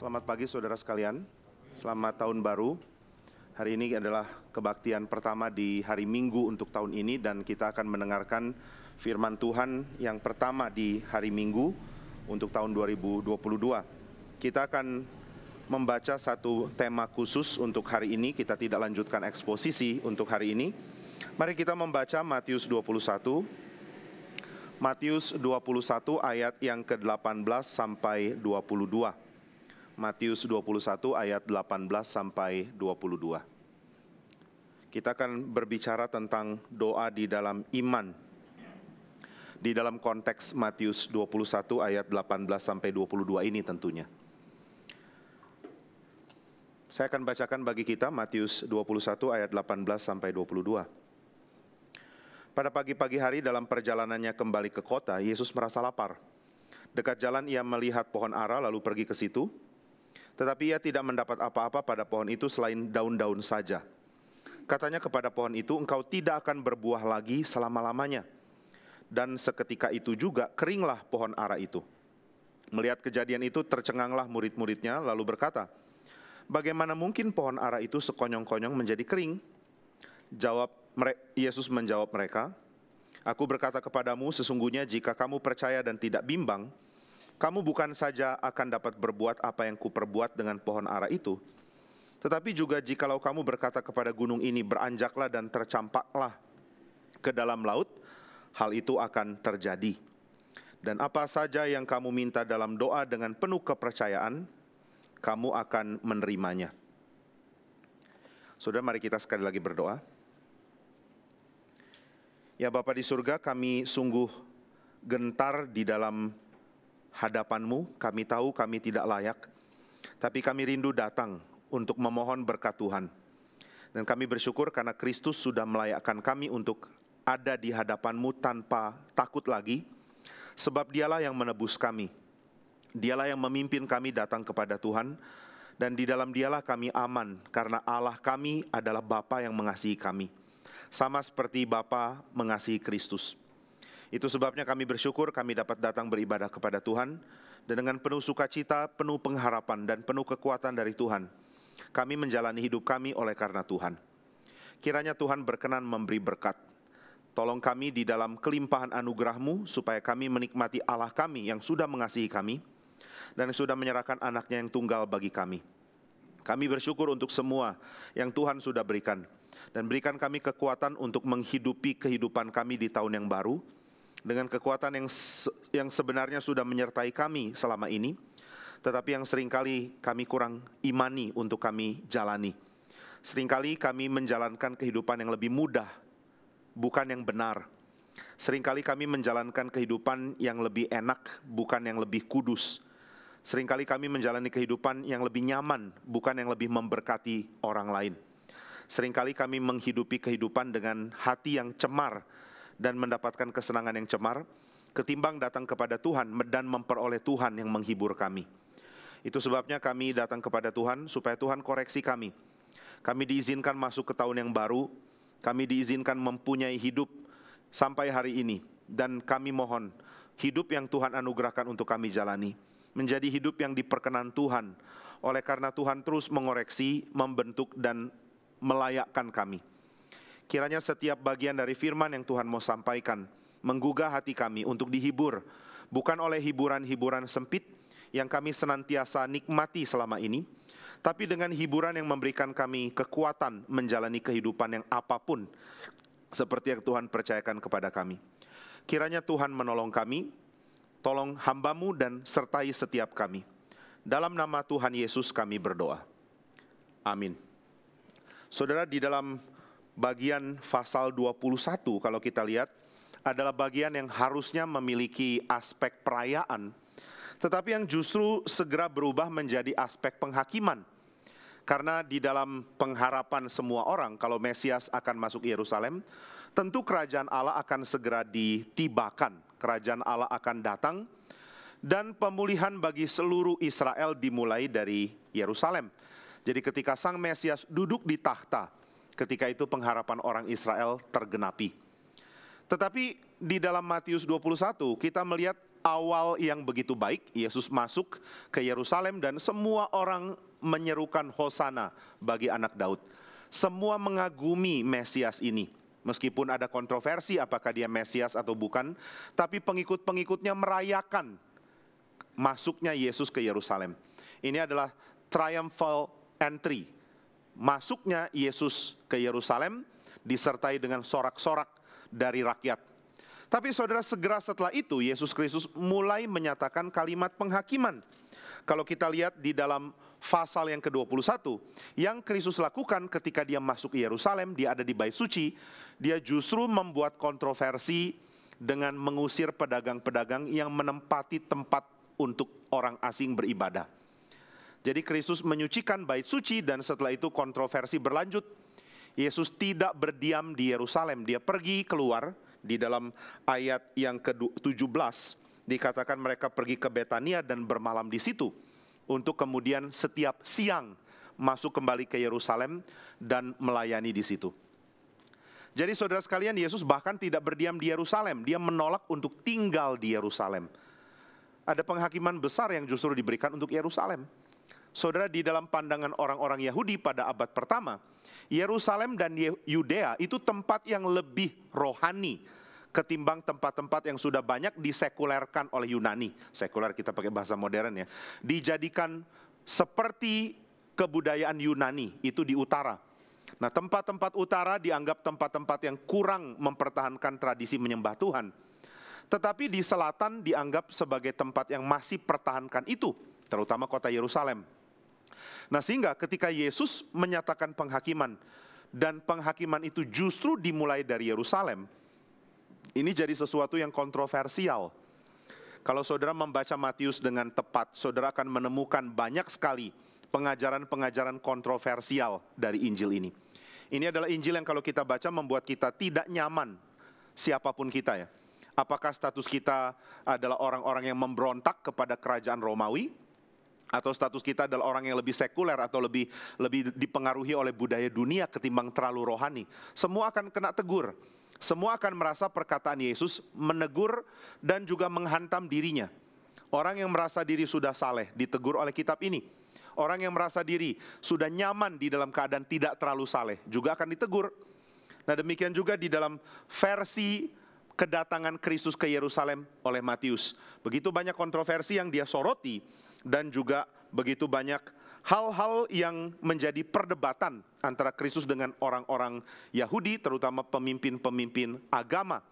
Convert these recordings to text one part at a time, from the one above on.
Selamat pagi saudara sekalian, selamat tahun baru. Hari ini adalah kebaktian pertama di hari Minggu untuk tahun ini dan kita akan mendengarkan firman Tuhan yang pertama di hari Minggu untuk tahun 2022. Kita akan membaca satu tema khusus untuk hari ini, kita tidak lanjutkan eksposisi untuk hari ini. Mari kita membaca Matius 21. Matius 21 ayat yang ke-18 sampai 22. Matius 21 ayat 18 sampai 22. Kita akan berbicara tentang doa di dalam iman. Di dalam konteks Matius 21 ayat 18 sampai 22 ini tentunya. Saya akan bacakan bagi kita Matius 21 ayat 18 sampai 22. Pada pagi-pagi hari dalam perjalanannya kembali ke kota, Yesus merasa lapar. Dekat jalan ia melihat pohon ara lalu pergi ke situ. Tetapi ia tidak mendapat apa-apa pada pohon itu selain daun-daun saja. Katanya kepada pohon itu, engkau tidak akan berbuah lagi selama-lamanya. Dan seketika itu juga keringlah pohon ara itu. Melihat kejadian itu tercenganglah murid-muridnya lalu berkata, bagaimana mungkin pohon ara itu sekonyong-konyong menjadi kering? Yesus menjawab mereka, aku berkata kepadamu sesungguhnya jika kamu percaya dan tidak bimbang, kamu bukan saja akan dapat berbuat apa yang kuperbuat dengan pohon ara itu, tetapi juga jikalau kamu berkata kepada gunung ini beranjaklah dan tercampaklah ke dalam laut, hal itu akan terjadi. Dan apa saja yang kamu minta dalam doa dengan penuh kepercayaan, kamu akan menerimanya. Saudara, mari kita sekali lagi berdoa. Ya Bapa di surga, kami sungguh gentar di dalam hadapan-Mu. Kami tahu kami tidak layak, tapi kami rindu datang untuk memohon berkat Tuhan. Dan kami bersyukur karena Kristus sudah melayakkan kami untuk ada di hadapan-Mu tanpa takut lagi, sebab Dialah yang menebus kami. Dialah yang memimpin kami datang kepada Tuhan, dan di dalam Dialah kami aman, karena Allah kami adalah Bapa yang mengasihi kami, sama seperti Bapa mengasihi Kristus. Itu sebabnya kami bersyukur kami dapat datang beribadah kepada Tuhan, dan dengan penuh sukacita, penuh pengharapan, dan penuh kekuatan dari Tuhan, kami menjalani hidup kami oleh karena Tuhan. Kiranya Tuhan berkenan memberi berkat. Tolong kami di dalam kelimpahan anugerah-Mu, supaya kami menikmati Allah kami yang sudah mengasihi kami, dan sudah menyerahkan anaknya yang tunggal bagi kami. Kami bersyukur untuk semua yang Tuhan sudah berikan, dan berikan kami kekuatan untuk menghidupi kehidupan kami di tahun yang baru, dengan kekuatan yang sebenarnya sudah menyertai kami selama ini, tetapi yang seringkali kami kurang imani untuk kami jalani. Seringkali kami menjalankan kehidupan yang lebih mudah, bukan yang benar. Seringkali kami menjalankan kehidupan yang lebih enak, bukan yang lebih kudus. Seringkali kami menjalani kehidupan yang lebih nyaman, bukan yang lebih memberkati orang lain. Seringkali kami menghidupi kehidupan dengan hati yang cemar dan mendapatkan kesenangan yang cemar, ketimbang datang kepada Tuhan dan memperoleh Tuhan yang menghibur kami. Itu sebabnya kami datang kepada Tuhan, supaya Tuhan koreksi kami. Kami diizinkan masuk ke tahun yang baru, kami diizinkan mempunyai hidup sampai hari ini, dan kami mohon hidup yang Tuhan anugerahkan untuk kami jalani menjadi hidup yang diperkenan Tuhan, oleh karena Tuhan terus mengoreksi, membentuk, dan melayakkan kami. Kiranya setiap bagian dari firman yang Tuhan mau sampaikan menggugah hati kami untuk dihibur, bukan oleh hiburan-hiburan sempit yang kami senantiasa nikmati selama ini, tapi dengan hiburan yang memberikan kami kekuatan menjalani kehidupan yang apapun, seperti yang Tuhan percayakan kepada kami. Kiranya Tuhan menolong kami, tolong hamba-Mu dan sertai setiap kami. Dalam nama Tuhan Yesus kami berdoa. Amin. Saudara, di dalam bagian pasal 21 kalau kita lihat adalah bagian yang harusnya memiliki aspek perayaan, tetapi yang justru segera berubah menjadi aspek penghakiman. Karena di dalam pengharapan semua orang kalau Mesias akan masuk Yerusalem, tentu kerajaan Allah akan segera ditibakan, kerajaan Allah akan datang, dan pemulihan bagi seluruh Israel dimulai dari Yerusalem. Jadi ketika Sang Mesias duduk di tahta, ketika itu pengharapan orang Israel tergenapi. Tetapi di dalam Matius 21 kita melihat awal yang begitu baik. Yesus masuk ke Yerusalem dan semua orang menyerukan hosana bagi anak Daud. Semua mengagumi Mesias ini. Meskipun ada kontroversi apakah dia Mesias atau bukan, tapi pengikut-pengikutnya merayakan masuknya Yesus ke Yerusalem. Ini adalah triumphal entry. Masuknya Yesus ke Yerusalem disertai dengan sorak-sorak dari rakyat. Tapi saudara, segera setelah itu Yesus Kristus mulai menyatakan kalimat penghakiman. Kalau kita lihat di dalam pasal yang ke-21, yang Kristus lakukan ketika dia masuk ke Yerusalem, dia ada di Bait Suci, dia justru membuat kontroversi dengan mengusir pedagang-pedagang yang menempati tempat untuk orang asing beribadah. Jadi Kristus menyucikan Bait Suci dan setelah itu kontroversi berlanjut. Yesus tidak berdiam di Yerusalem, dia pergi keluar. Di dalam ayat yang ke-17 dikatakan mereka pergi ke Betania dan bermalam di situ, untuk kemudian setiap siang masuk kembali ke Yerusalem dan melayani di situ. Jadi saudara sekalian, Yesus bahkan tidak berdiam di Yerusalem, dia menolak untuk tinggal di Yerusalem. Ada penghakiman besar yang justru diberikan untuk Yerusalem. Saudara, di dalam pandangan orang-orang Yahudi pada abad pertama, Yerusalem dan Yudea itu tempat yang lebih rohani ketimbang tempat-tempat yang sudah banyak disekulerkan oleh Yunani. Sekuler kita pakai bahasa modern ya. Dijadikan seperti kebudayaan Yunani, itu di utara. Nah, tempat-tempat utara dianggap tempat-tempat yang kurang mempertahankan tradisi menyembah Tuhan. Tetapi di selatan dianggap sebagai tempat yang masih pertahankan itu, terutama kota Yerusalem. Nah, sehingga ketika Yesus menyatakan penghakiman, dan penghakiman itu justru dimulai dari Yerusalem, ini jadi sesuatu yang kontroversial. Kalau saudara membaca Matius dengan tepat, saudara akan menemukan banyak sekali pengajaran-pengajaran kontroversial dari Injil ini. Ini adalah Injil yang kalau kita baca membuat kita tidak nyaman, siapapun kita ya. Apakah status kita adalah orang-orang yang memberontak kepada kerajaan Romawi, atau status kita adalah orang yang lebih sekuler atau lebih dipengaruhi oleh budaya dunia ketimbang terlalu rohani. Semua akan kena tegur. Semua akan merasa perkataan Yesus menegur dan juga menghantam dirinya. Orang yang merasa diri sudah saleh ditegur oleh kitab ini. Orang yang merasa diri sudah nyaman di dalam keadaan tidak terlalu saleh juga akan ditegur. Nah, demikian juga di dalam versi kedatangan Kristus ke Yerusalem oleh Matius. Begitu banyak kontroversi yang dia soroti, dan juga begitu banyak hal-hal yang menjadi perdebatan antara Kristus dengan orang-orang Yahudi, terutama pemimpin-pemimpin agama,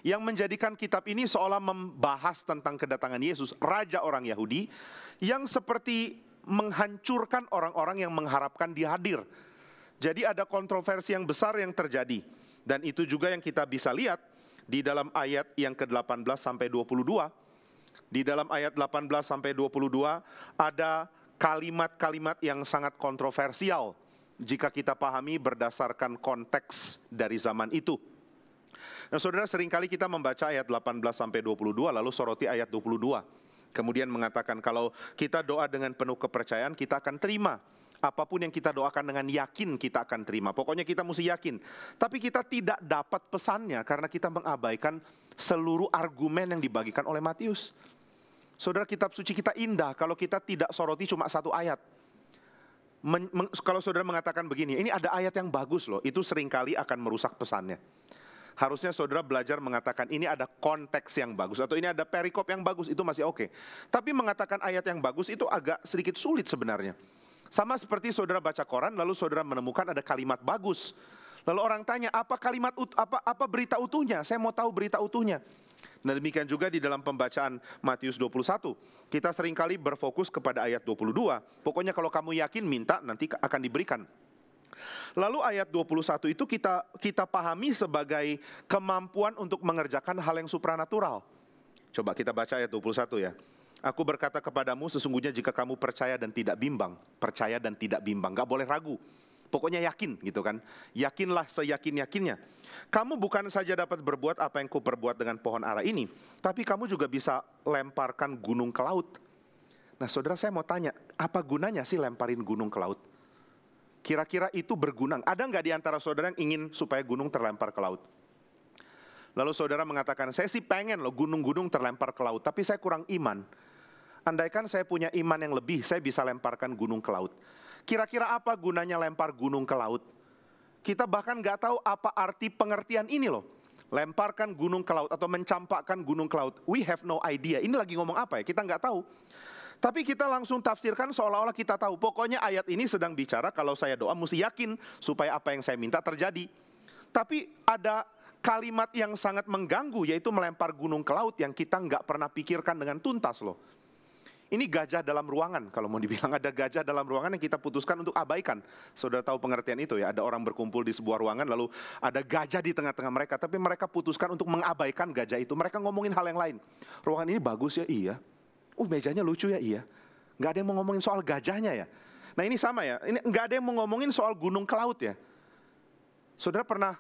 yang menjadikan kitab ini seolah membahas tentang kedatangan Yesus, raja orang Yahudi, yang seperti menghancurkan orang-orang yang mengharapkan dia hadir. Jadi ada kontroversi yang besar yang terjadi, dan itu juga yang kita bisa lihat di dalam ayat yang ke-18 sampai 22. Di dalam ayat 18 sampai 22 ada kalimat-kalimat yang sangat kontroversial jika kita pahami berdasarkan konteks dari zaman itu. Nah, saudara, seringkali kita membaca ayat 18 sampai 22 lalu soroti ayat 22. Kemudian mengatakan kalau kita doa dengan penuh kepercayaan kita akan terima. Apapun yang kita doakan dengan yakin kita akan terima. Pokoknya kita mesti yakin. Tapi kita tidak dapat pesannya karena kita mengabaikan seluruh argumen yang dibagikan oleh Matius. Saudara, kitab suci kita indah kalau kita tidak soroti cuma satu ayat. Kalau saudara mengatakan begini, ini ada ayat yang bagus loh, itu seringkali akan merusak pesannya. Harusnya saudara belajar mengatakan ini ada konteks yang bagus, atau ini ada perikop yang bagus, itu masih oke. Tapi mengatakan ayat yang bagus itu agak sedikit sulit sebenarnya. Sama seperti saudara baca koran lalu saudara menemukan ada kalimat bagus. Lalu orang tanya, apa berita utuhnya? Saya mau tahu berita utuhnya. Nah, demikian juga di dalam pembacaan Matius 21. Kita seringkali berfokus kepada ayat 22. Pokoknya kalau kamu yakin minta nanti akan diberikan. Lalu ayat 21 itu kita pahami sebagai kemampuan untuk mengerjakan hal yang supranatural. Coba kita baca ayat 21 ya. Aku berkata kepadamu sesungguhnya jika kamu percaya dan tidak bimbang. Percaya dan tidak bimbang, gak boleh ragu. Pokoknya yakin gitu kan. Yakinlah seyakin-yakinnya. Kamu bukan saja dapat berbuat apa yang kuperbuat dengan pohon ara ini, tapi kamu juga bisa lemparkan gunung ke laut. Nah, saudara, saya mau tanya, apa gunanya sih lemparin gunung ke laut? Kira-kira itu berguna. Ada nggak di antara saudara yang ingin supaya gunung terlempar ke laut? Lalu saudara mengatakan, saya sih pengen loh gunung-gunung terlempar ke laut, tapi saya kurang iman. Andaikan saya punya iman yang lebih, saya bisa lemparkan gunung ke laut. Kira-kira apa gunanya lempar gunung ke laut? Kita bahkan nggak tahu apa arti pengertian ini loh. Lemparkan gunung ke laut atau mencampakkan gunung ke laut. We have no idea. Ini lagi ngomong apa ya? Kita nggak tahu. Tapi kita langsung tafsirkan seolah-olah kita tahu. Pokoknya ayat ini sedang bicara kalau saya doa mesti yakin supaya apa yang saya minta terjadi. Tapi ada kalimat yang sangat mengganggu, yaitu melempar gunung ke laut yang kita nggak pernah pikirkan dengan tuntas loh. Ini gajah dalam ruangan, kalau mau dibilang ada gajah dalam ruangan yang kita putuskan untuk abaikan. Saudara tahu pengertian itu ya, ada orang berkumpul di sebuah ruangan lalu ada gajah di tengah-tengah mereka, tapi mereka putuskan untuk mengabaikan gajah itu. Mereka ngomongin hal yang lain. Ruangan ini bagus ya, iya. Mejanya lucu ya, iya. Nggak ada yang mau ngomongin soal gajahnya ya. Nah ini sama ya, ini nggak ada yang mau ngomongin soal gunung ke laut ya. Saudara pernah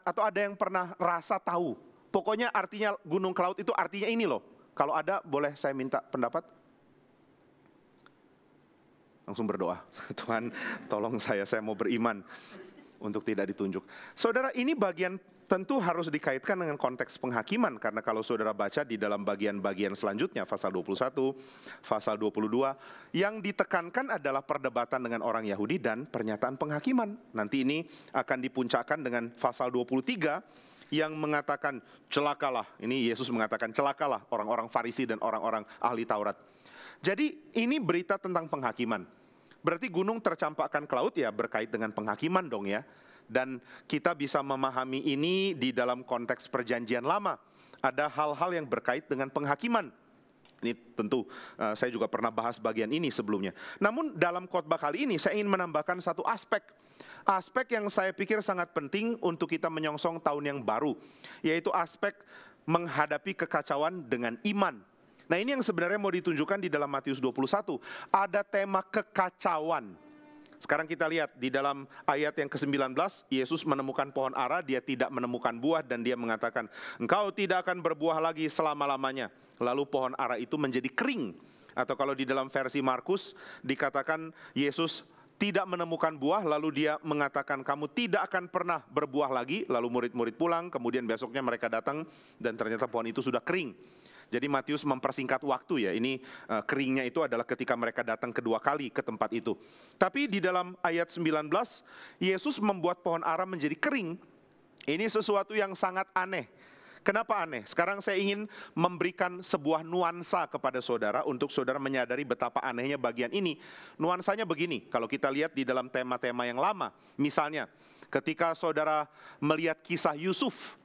atau ada yang pernah rasa tahu, pokoknya artinya gunung ke laut itu artinya ini loh. Kalau ada boleh saya minta pendapat? Langsung berdoa, Tuhan tolong saya mau beriman untuk tidak ditunjuk. Saudara, ini bagian tentu harus dikaitkan dengan konteks penghakiman, karena kalau saudara baca di dalam bagian-bagian selanjutnya, pasal 21, pasal 22, yang ditekankan adalah perdebatan dengan orang Yahudi dan pernyataan penghakiman. Nanti ini akan dipuncakkan dengan pasal 23, yang mengatakan celakalah, ini Yesus mengatakan celakalah orang-orang Farisi dan orang-orang ahli Taurat. Jadi ini berita tentang penghakiman. Berarti gunung tercampakkan ke laut ya berkait dengan penghakiman dong ya. Dan kita bisa memahami ini di dalam konteks perjanjian lama. Ada hal-hal yang berkait dengan penghakiman. Ini tentu saya juga pernah bahas bagian ini sebelumnya. Namun dalam khotbah kali ini saya ingin menambahkan satu aspek. Aspek yang saya pikir sangat penting untuk kita menyongsong tahun yang baru. Yaitu aspek menghadapi kekacauan dengan iman. Nah ini yang sebenarnya mau ditunjukkan di dalam Matius 21. Ada tema kekacauan. Sekarang kita lihat di dalam ayat yang ke-19, Yesus menemukan pohon ara, dia tidak menemukan buah dan dia mengatakan, engkau tidak akan berbuah lagi selama-lamanya. Lalu pohon ara itu menjadi kering. Atau kalau di dalam versi Markus dikatakan Yesus tidak menemukan buah, lalu dia mengatakan kamu tidak akan pernah berbuah lagi. Lalu murid-murid pulang, kemudian besoknya mereka datang dan ternyata pohon itu sudah kering. Jadi Matius mempersingkat waktu ya, ini keringnya itu adalah ketika mereka datang kedua kali ke tempat itu. Tapi di dalam ayat 19, Yesus membuat pohon ara menjadi kering. Ini sesuatu yang sangat aneh. Kenapa aneh? Sekarang saya ingin memberikan sebuah nuansa kepada saudara untuk saudara menyadari betapa anehnya bagian ini. Nuansanya begini, kalau kita lihat di dalam tema-tema yang lama. Misalnya, ketika saudara melihat kisah Yusuf,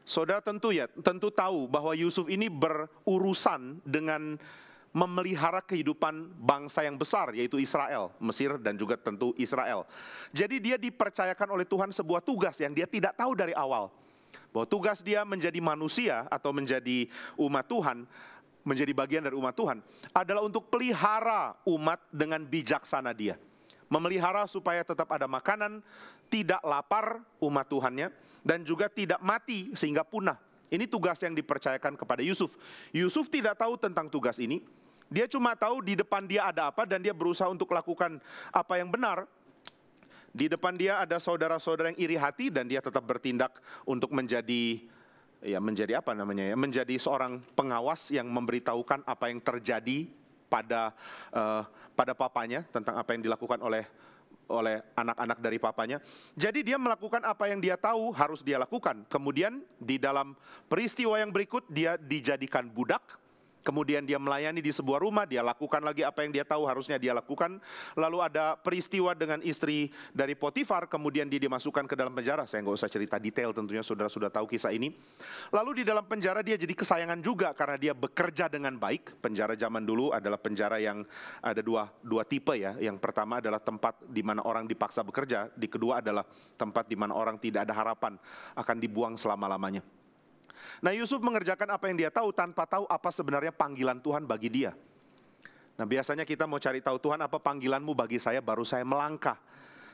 saudara tentu tahu bahwa Yusuf ini berurusan dengan memelihara kehidupan bangsa yang besar, yaitu Israel, Mesir dan juga tentu Israel. Jadi dia dipercayakan oleh Tuhan sebuah tugas yang dia tidak tahu dari awal. Bahwa tugas dia menjadi manusia atau menjadi umat Tuhan, menjadi bagian dari umat Tuhan, adalah untuk pelihara umat dengan bijaksana dia. Memelihara supaya tetap ada makanan, tidak lapar umat Tuhannya, dan juga tidak mati sehingga punah. Ini tugas yang dipercayakan kepada Yusuf. Yusuf tidak tahu tentang tugas ini. Dia cuma tahu di depan dia ada apa dan dia berusaha untuk lakukan apa yang benar. Di depan dia ada saudara-saudara yang iri hati dan dia tetap bertindak untuk menjadi menjadi seorang pengawas yang memberitahukan apa yang terjadi pada papanya tentang apa yang dilakukan oleh anak-anak dari papanya. Jadi dia melakukan apa yang dia tahu harus dia lakukan. Kemudian di dalam peristiwa yang berikut dia dijadikan budak. Kemudian dia melayani di sebuah rumah, dia lakukan lagi apa yang dia tahu harusnya dia lakukan. Lalu ada peristiwa dengan istri dari Potifar, kemudian dia dimasukkan ke dalam penjara. Saya nggak usah cerita detail, tentunya saudara sudah tahu kisah ini. Lalu di dalam penjara dia jadi kesayangan juga karena dia bekerja dengan baik. Penjara zaman dulu adalah penjara yang ada dua tipe ya. Yang pertama adalah tempat di mana orang dipaksa bekerja. Di kedua adalah tempat di mana orang tidak ada harapan akan dibuang selama-lamanya. Nah Yusuf mengerjakan apa yang dia tahu tanpa tahu apa sebenarnya panggilan Tuhan bagi dia. Nah biasanya kita mau cari tahu, Tuhan apa panggilanmu bagi saya, baru saya melangkah.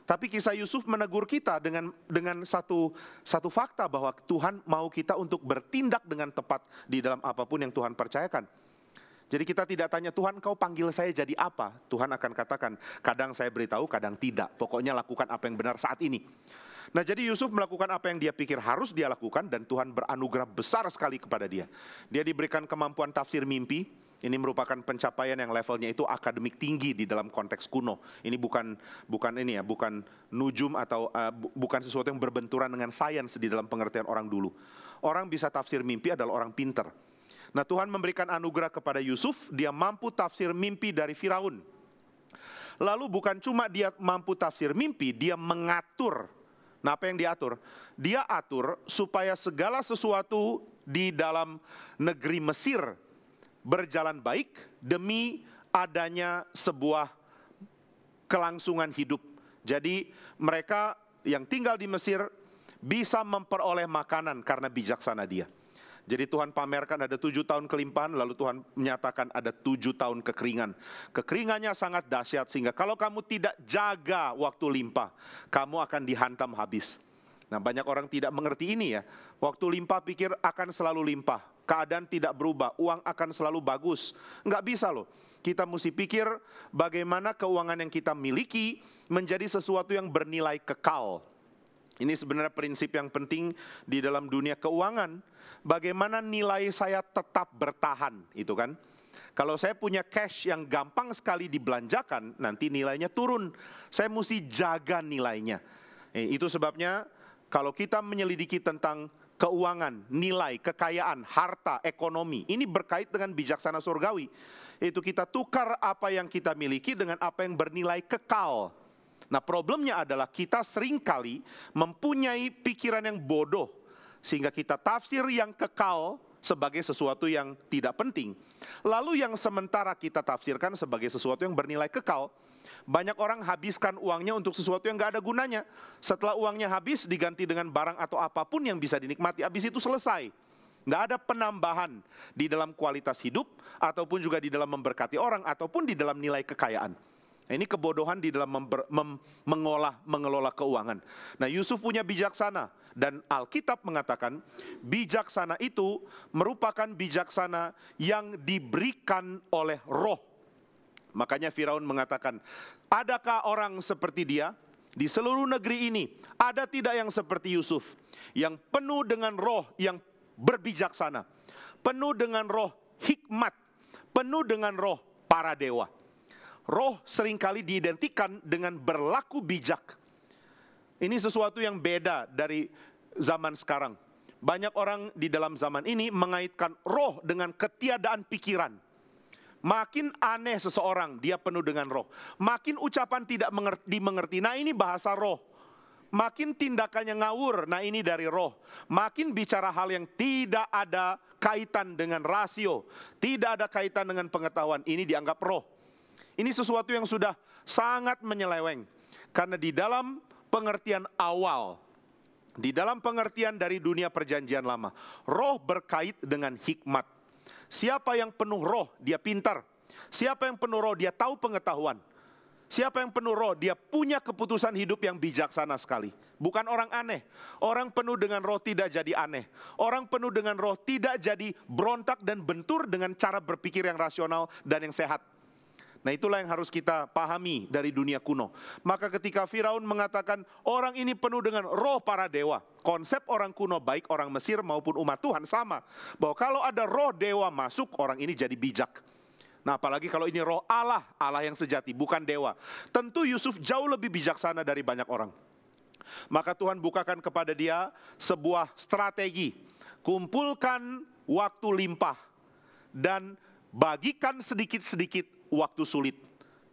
Tapi kisah Yusuf menegur kita dengan satu fakta bahwa Tuhan mau kita untuk bertindak dengan tepat di dalam apapun yang Tuhan percayakan. Jadi kita tidak tanya, Tuhan kau panggil saya jadi apa? Tuhan akan katakan, kadang saya beritahu, kadang tidak. Pokoknya lakukan apa yang benar saat ini. Nah, jadi Yusuf melakukan apa yang dia pikir harus dia lakukan, dan Tuhan beranugerah besar sekali kepada dia. Dia diberikan kemampuan tafsir mimpi. Ini merupakan pencapaian yang levelnya itu akademik tinggi di dalam konteks kuno. Ini bukan nujum atau bukan sesuatu yang berbenturan dengan sains di dalam pengertian orang dulu. Orang bisa tafsir mimpi adalah orang pinter. Nah, Tuhan memberikan anugerah kepada Yusuf, dia mampu tafsir mimpi dari Firaun. Lalu bukan cuma dia mampu tafsir mimpi, dia mengatur. Nah, apa yang diatur? Dia atur supaya segala sesuatu di dalam negeri Mesir berjalan baik demi adanya sebuah kelangsungan hidup. Jadi mereka yang tinggal di Mesir bisa memperoleh makanan karena bijaksana dia. Jadi Tuhan pamerkan ada 7 tahun kelimpahan, lalu Tuhan menyatakan ada 7 tahun kekeringan. Kekeringannya sangat dahsyat sehingga kalau kamu tidak jaga waktu limpah, kamu akan dihantam habis. Nah, banyak orang tidak mengerti ini ya. Waktu limpah pikir akan selalu limpah. Keadaan tidak berubah, uang akan selalu bagus. Enggak bisa loh. Kita mesti pikir bagaimana keuangan yang kita miliki menjadi sesuatu yang bernilai kekal. Ini sebenarnya prinsip yang penting di dalam dunia keuangan. Bagaimana nilai saya tetap bertahan, itu kan. Kalau saya punya cash yang gampang sekali dibelanjakan, nanti nilainya turun. Saya mesti jaga nilainya. Itu sebabnya kalau kita menyelidiki tentang keuangan, nilai, kekayaan, harta, ekonomi, ini berkait dengan bijaksana surgawi. Yaitu kita tukar apa yang kita miliki dengan apa yang bernilai kekal. Nah, problemnya adalah kita seringkali mempunyai pikiran yang bodoh, sehingga kita tafsir yang kekal sebagai sesuatu yang tidak penting. Lalu yang sementara kita tafsirkan sebagai sesuatu yang bernilai kekal. Banyak orang habiskan uangnya untuk sesuatu yang gak ada gunanya. Setelah uangnya habis diganti dengan barang atau apapun yang bisa dinikmati. Habis itu selesai. Gak ada penambahan di dalam kualitas hidup, ataupun juga di dalam memberkati orang, ataupun di dalam nilai kekayaan. Ini kebodohan di dalam mengelola keuangan. Nah, Yusuf punya bijaksana, dan Alkitab mengatakan bijaksana itu merupakan bijaksana yang diberikan oleh Roh. Makanya Firaun mengatakan, adakah orang seperti dia di seluruh negeri ini? Ada tidak yang seperti Yusuf, yang penuh dengan roh yang berbijaksana, penuh dengan roh hikmat, penuh dengan roh para dewa. Roh seringkali diidentikan dengan berlaku bijak. Ini sesuatu yang beda dari zaman sekarang. Banyak orang di dalam zaman ini mengaitkan roh dengan ketiadaan pikiran. Makin aneh seseorang, dia penuh dengan roh. Makin ucapan tidak dimengerti, nah ini bahasa roh. Makin tindakannya ngawur, nah ini dari roh. Makin bicara hal yang tidak ada kaitan dengan rasio, tidak ada kaitan dengan pengetahuan, ini dianggap roh. Ini sesuatu yang sudah sangat menyeleweng. Karena di dalam pengertian awal, di dalam pengertian dari dunia perjanjian lama, roh berkait dengan hikmat. Siapa yang penuh roh, dia pintar. Siapa yang penuh roh, dia tahu pengetahuan. Siapa yang penuh roh, dia punya keputusan hidup yang bijaksana sekali. Bukan orang aneh. Orang penuh dengan roh tidak jadi aneh. Orang penuh dengan roh tidak jadi berontak dan bentur dengan cara berpikir yang rasional dan yang sehat. Nah, itulah yang harus kita pahami dari dunia kuno. Maka ketika Firaun mengatakan orang ini penuh dengan roh para dewa, konsep orang kuno baik orang Mesir maupun umat Tuhan sama. Bahwa kalau ada roh dewa masuk, orang ini jadi bijak. Nah, apalagi kalau ini roh Allah, Allah yang sejati, bukan dewa. Tentu Yusuf jauh lebih bijaksana dari banyak orang. Maka Tuhan bukakan kepada dia sebuah strategi. Kumpulkan waktu limpah dan bagikan sedikit-sedikit waktu sulit.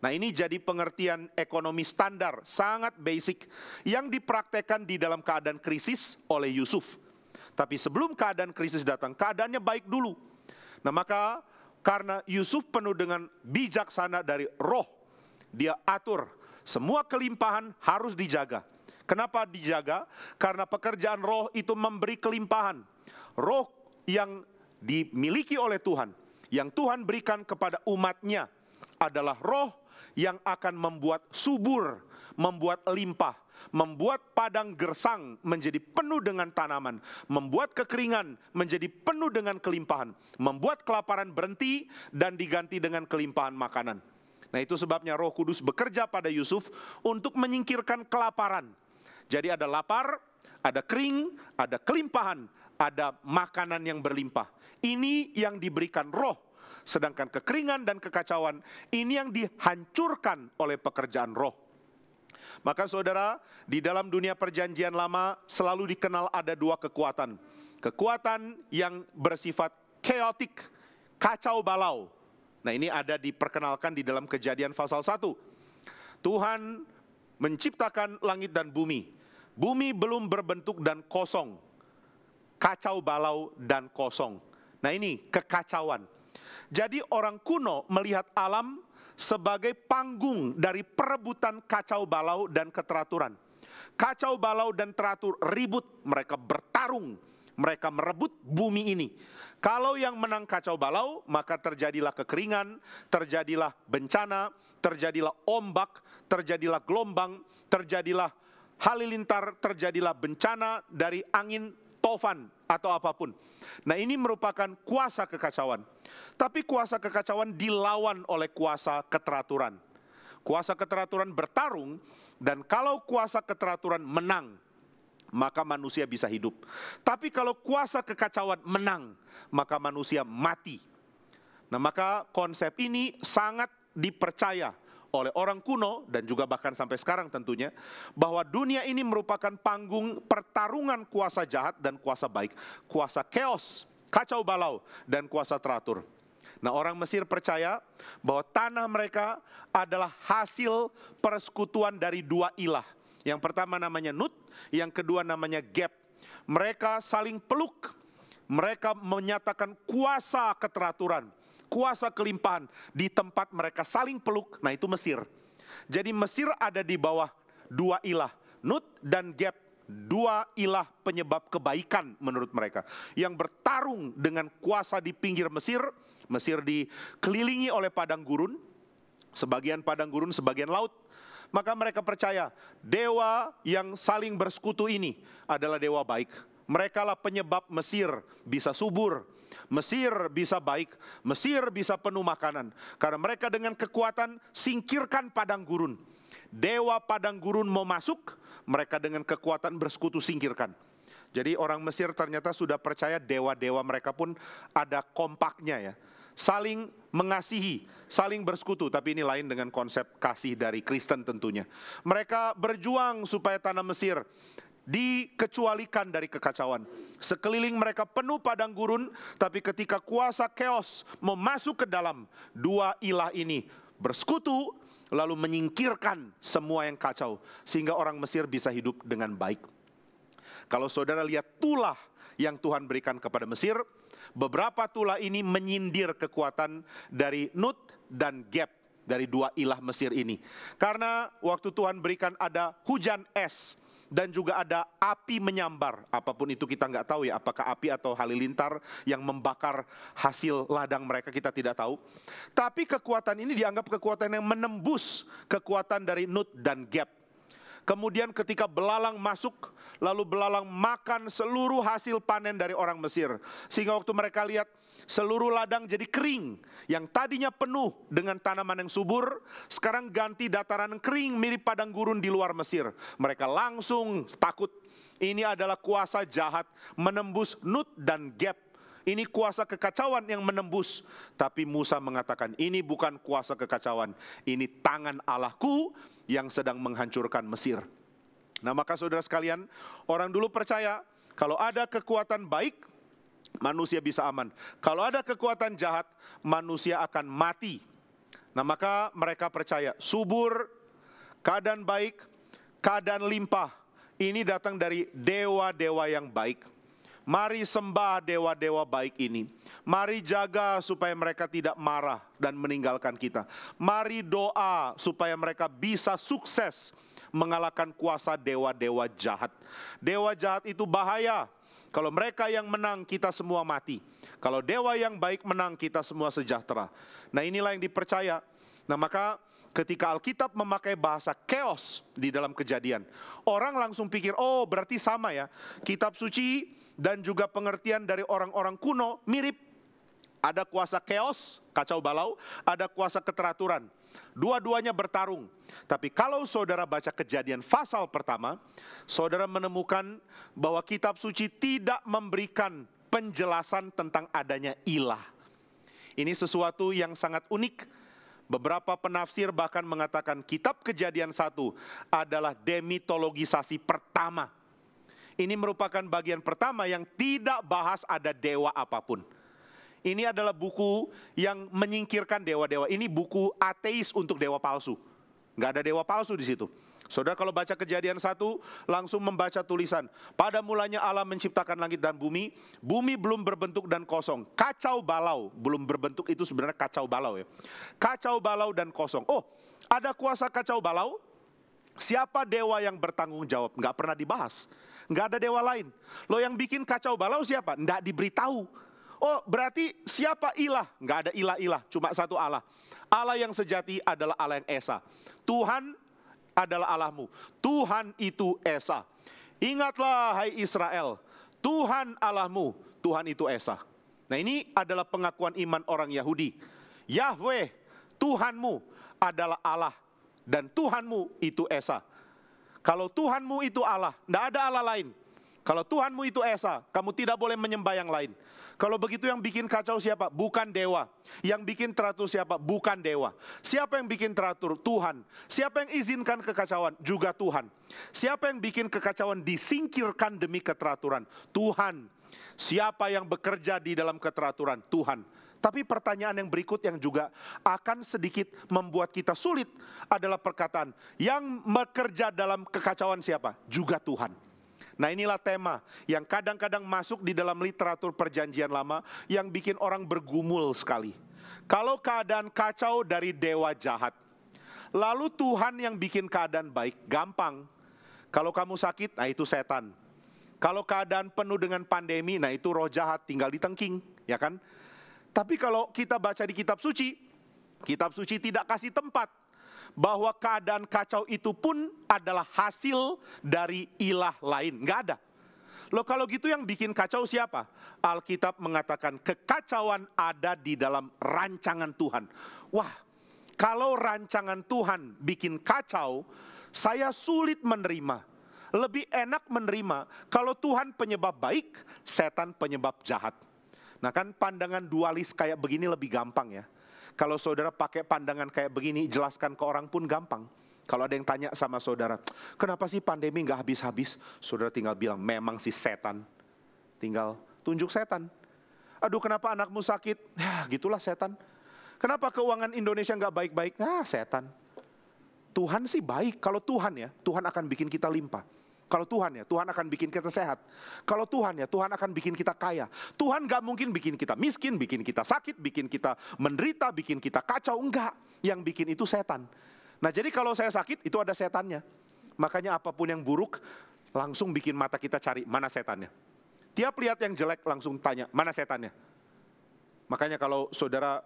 Nah, ini jadi pengertian ekonomi standar, sangat basic, yang dipraktekkan di dalam keadaan krisis oleh Yusuf. Tapi sebelum keadaan krisis datang, keadaannya baik dulu. Nah, maka karena Yusuf penuh dengan bijaksana dari roh, dia atur semua kelimpahan harus dijaga. Kenapa dijaga? Karena pekerjaan roh itu memberi kelimpahan. Roh yang dimiliki oleh Tuhan, yang Tuhan berikan kepada umatnya, adalah roh yang akan membuat subur, membuat limpah, membuat padang gersang menjadi penuh dengan tanaman, membuat kekeringan menjadi penuh dengan kelimpahan, membuat kelaparan berhenti dan diganti dengan kelimpahan makanan. Nah, itu sebabnya Roh Kudus bekerja pada Yusuf untuk menyingkirkan kelaparan. Jadi ada lapar, ada kering, ada kelimpahan, ada makanan yang berlimpah. Ini yang diberikan roh. Sedangkan kekeringan dan kekacauan, ini yang dihancurkan oleh pekerjaan roh. Maka saudara, di dalam dunia perjanjian lama selalu dikenal ada dua kekuatan. Kekuatan yang bersifat chaotic, kacau balau. Nah, ini ada diperkenalkan di dalam Kejadian pasal 1. Tuhan menciptakan langit dan bumi. Bumi belum berbentuk dan kosong. Kacau balau dan kosong. Nah, ini kekacauan. Jadi orang kuno melihat alam sebagai panggung dari perebutan kacau balau dan keteraturan. Kacau balau dan teratur ribut, mereka bertarung, mereka merebut bumi ini. Kalau yang menang kacau balau, maka terjadilah kekeringan, terjadilah bencana, terjadilah ombak, terjadilah gelombang, terjadilah halilintar, terjadilah bencana dari angin tofan atau apapun. Nah, ini merupakan kuasa kekacauan. Tapi kuasa kekacauan dilawan oleh kuasa keteraturan. Kuasa keteraturan bertarung, dan kalau kuasa keteraturan menang, maka manusia bisa hidup. Tapi kalau kuasa kekacauan menang, maka manusia mati. Nah, maka konsep ini sangat dipercaya oleh orang kuno dan juga bahkan sampai sekarang tentunya, bahwa dunia ini merupakan panggung pertarungan kuasa jahat dan kuasa baik, kuasa chaos, kacau balau, dan kuasa teratur. Nah, orang Mesir percaya bahwa tanah mereka adalah hasil persekutuan dari dua ilah. Yang pertama namanya Nut, yang kedua namanya Geb. Mereka saling peluk, mereka menyatakan kuasa keteraturan, kuasa kelimpahan di tempat mereka saling peluk. Nah, itu Mesir. Jadi Mesir ada di bawah dua ilah, Nut dan Geb, dua ilah penyebab kebaikan menurut mereka, yang bertarung dengan kuasa di pinggir Mesir. Mesir dikelilingi oleh padang gurun, sebagian padang gurun, sebagian laut. Maka mereka percaya dewa yang saling bersekutu ini adalah dewa baik. Mereka lah penyebab Mesir bisa subur, Mesir bisa baik, Mesir bisa penuh makanan. Karena mereka dengan kekuatan singkirkan padang gurun. Dewa padang gurun mau masuk, mereka dengan kekuatan bersekutu singkirkan. Jadi orang Mesir ternyata sudah percaya dewa-dewa mereka pun ada kompaknya ya. Saling mengasihi, saling bersekutu. Tapi ini lain dengan konsep kasih dari Kristen tentunya. Mereka berjuang supaya tanah Mesir dikecualikan dari kekacauan. Sekeliling mereka penuh padang gurun, tapi ketika kuasa chaos mau masuk ke dalam, dua ilah ini bersekutu, lalu menyingkirkan semua yang kacau, sehingga orang Mesir bisa hidup dengan baik. Kalau saudara lihat tulah yang Tuhan berikan kepada Mesir, beberapa tulah ini menyindir kekuatan dari Nut dan Geb, dari dua ilah Mesir ini. Karena waktu Tuhan berikan ada hujan es, dan juga ada api menyambar. Apapun itu kita nggak tahu ya, apakah api atau halilintar yang membakar hasil ladang mereka, kita tidak tahu. Tapi kekuatan ini dianggap kekuatan yang menembus kekuatan dari Nut dan Geb. Kemudian ketika belalang masuk, lalu belalang makan seluruh hasil panen dari orang Mesir. Sehingga waktu mereka lihat seluruh ladang jadi kering. Yang tadinya penuh dengan tanaman yang subur, sekarang ganti dataran kering mirip padang gurun di luar Mesir. Mereka langsung takut. Ini adalah kuasa jahat menembus Nut dan Geb. Ini kuasa kekacauan yang menembus. Tapi Musa mengatakan, ini bukan kuasa kekacauan, ini tangan Allahku yang sedang menghancurkan Mesir. Nah, maka saudara sekalian, orang dulu percaya kalau ada kekuatan baik, manusia bisa aman. Kalau ada kekuatan jahat, manusia akan mati. Nah, maka mereka percaya subur, keadaan baik, keadaan limpah, ini datang dari dewa-dewa yang baik. Mari sembah dewa-dewa baik ini. Mari jaga supaya mereka tidak marah dan meninggalkan kita. Mari doa supaya mereka bisa sukses mengalahkan kuasa dewa-dewa jahat. Dewa jahat itu bahaya. Kalau mereka yang menang, kita semua mati. Kalau dewa yang baik menang, kita semua sejahtera. Nah, inilah yang dipercaya. Nah, maka ketika Alkitab memakai bahasa chaos di dalam Kejadian, orang langsung pikir, oh berarti sama ya. Kitab suci dan juga pengertian dari orang-orang kuno mirip. Ada kuasa chaos, kacau balau, ada kuasa keteraturan. Dua-duanya bertarung. Tapi kalau saudara baca Kejadian pasal pertama, saudara menemukan bahwa kitab suci tidak memberikan penjelasan tentang adanya ilah. Ini sesuatu yang sangat unik. Beberapa penafsir bahkan mengatakan kitab Kejadian 1 adalah demitologisasi pertama. Ini merupakan bagian pertama yang tidak bahas ada dewa apapun. Ini adalah buku yang menyingkirkan dewa-dewa. Ini buku ateis untuk dewa palsu. Nggak ada dewa palsu di situ. Saudara kalau baca Kejadian 1, langsung membaca tulisan. Pada mulanya Allah menciptakan langit dan bumi. Bumi belum berbentuk dan kosong. Kacau balau, belum berbentuk itu sebenarnya kacau balau ya. Kacau balau dan kosong. Oh, ada kuasa kacau balau. Siapa dewa yang bertanggung jawab? Nggak pernah dibahas. Nggak ada dewa lain. Lo yang bikin kacau balau siapa? Nggak diberitahu. Oh, berarti siapa ilah? Nggak ada ilah-ilah, cuma satu Allah. Allah yang sejati adalah Allah yang esa. Tuhan adalah Allahmu. Tuhan itu esa. Ingatlah hai Israel, Tuhan Allahmu, Tuhan itu esa. Nah, ini adalah pengakuan iman orang Yahudi. Yahweh, Tuhanmu adalah Allah. Dan Tuhanmu itu esa. Kalau Tuhanmu itu Allah, nggak ada Allah lain. Kalau Tuhanmu itu esa, kamu tidak boleh menyembah yang lain. Kalau begitu yang bikin kacau siapa? Bukan dewa. Yang bikin teratur siapa? Bukan dewa. Siapa yang bikin teratur? Tuhan. Siapa yang izinkan kekacauan? Juga Tuhan. Siapa yang bikin kekacauan disingkirkan demi keteraturan? Tuhan. Siapa yang bekerja di dalam keteraturan? Tuhan. Tapi pertanyaan yang berikut yang juga akan sedikit membuat kita sulit adalah perkataan, yang bekerja dalam kekacauan siapa? Juga Tuhan. Nah, inilah tema yang kadang-kadang masuk di dalam literatur perjanjian lama yang bikin orang bergumul sekali. Kalau keadaan kacau dari dewa jahat, lalu Tuhan yang bikin keadaan baik, gampang. Kalau kamu sakit, nah itu setan. Kalau keadaan penuh dengan pandemi, nah itu roh jahat, tinggal ditengking, ya kan? Tapi kalau kita baca di kitab suci tidak kasih tempat bahwa keadaan kacau itu pun adalah hasil dari ilah lain. Nggak ada. Loh, kalau gitu yang bikin kacau siapa? Alkitab mengatakan kekacauan ada di dalam rancangan Tuhan. Wah, kalau rancangan Tuhan bikin kacau, saya sulit menerima. Lebih enak menerima kalau Tuhan penyebab baik, setan penyebab jahat. Nah kan pandangan dualis kayak begini lebih gampang ya. Kalau saudara pakai pandangan kayak begini, jelaskan ke orang pun gampang. Kalau ada yang tanya sama saudara, kenapa sih pandemi nggak habis-habis? Saudara tinggal bilang, memang si setan. Tinggal tunjuk setan. Aduh, kenapa anakmu sakit? Ya gitulah setan. Kenapa keuangan Indonesia nggak baik-baik? Ah, setan. Tuhan sih baik. Kalau Tuhan ya, Tuhan akan bikin kita limpah. Kalau Tuhan ya, Tuhan akan bikin kita sehat. Kalau Tuhan ya, Tuhan akan bikin kita kaya. Tuhan gak mungkin bikin kita miskin, bikin kita sakit, bikin kita menderita, bikin kita kacau. Enggak, yang bikin itu setan. Nah jadi kalau saya sakit, itu ada setannya. Makanya apapun yang buruk, langsung bikin mata kita cari, mana setannya. Tiap lihat yang jelek, langsung tanya, mana setannya. Makanya kalau saudara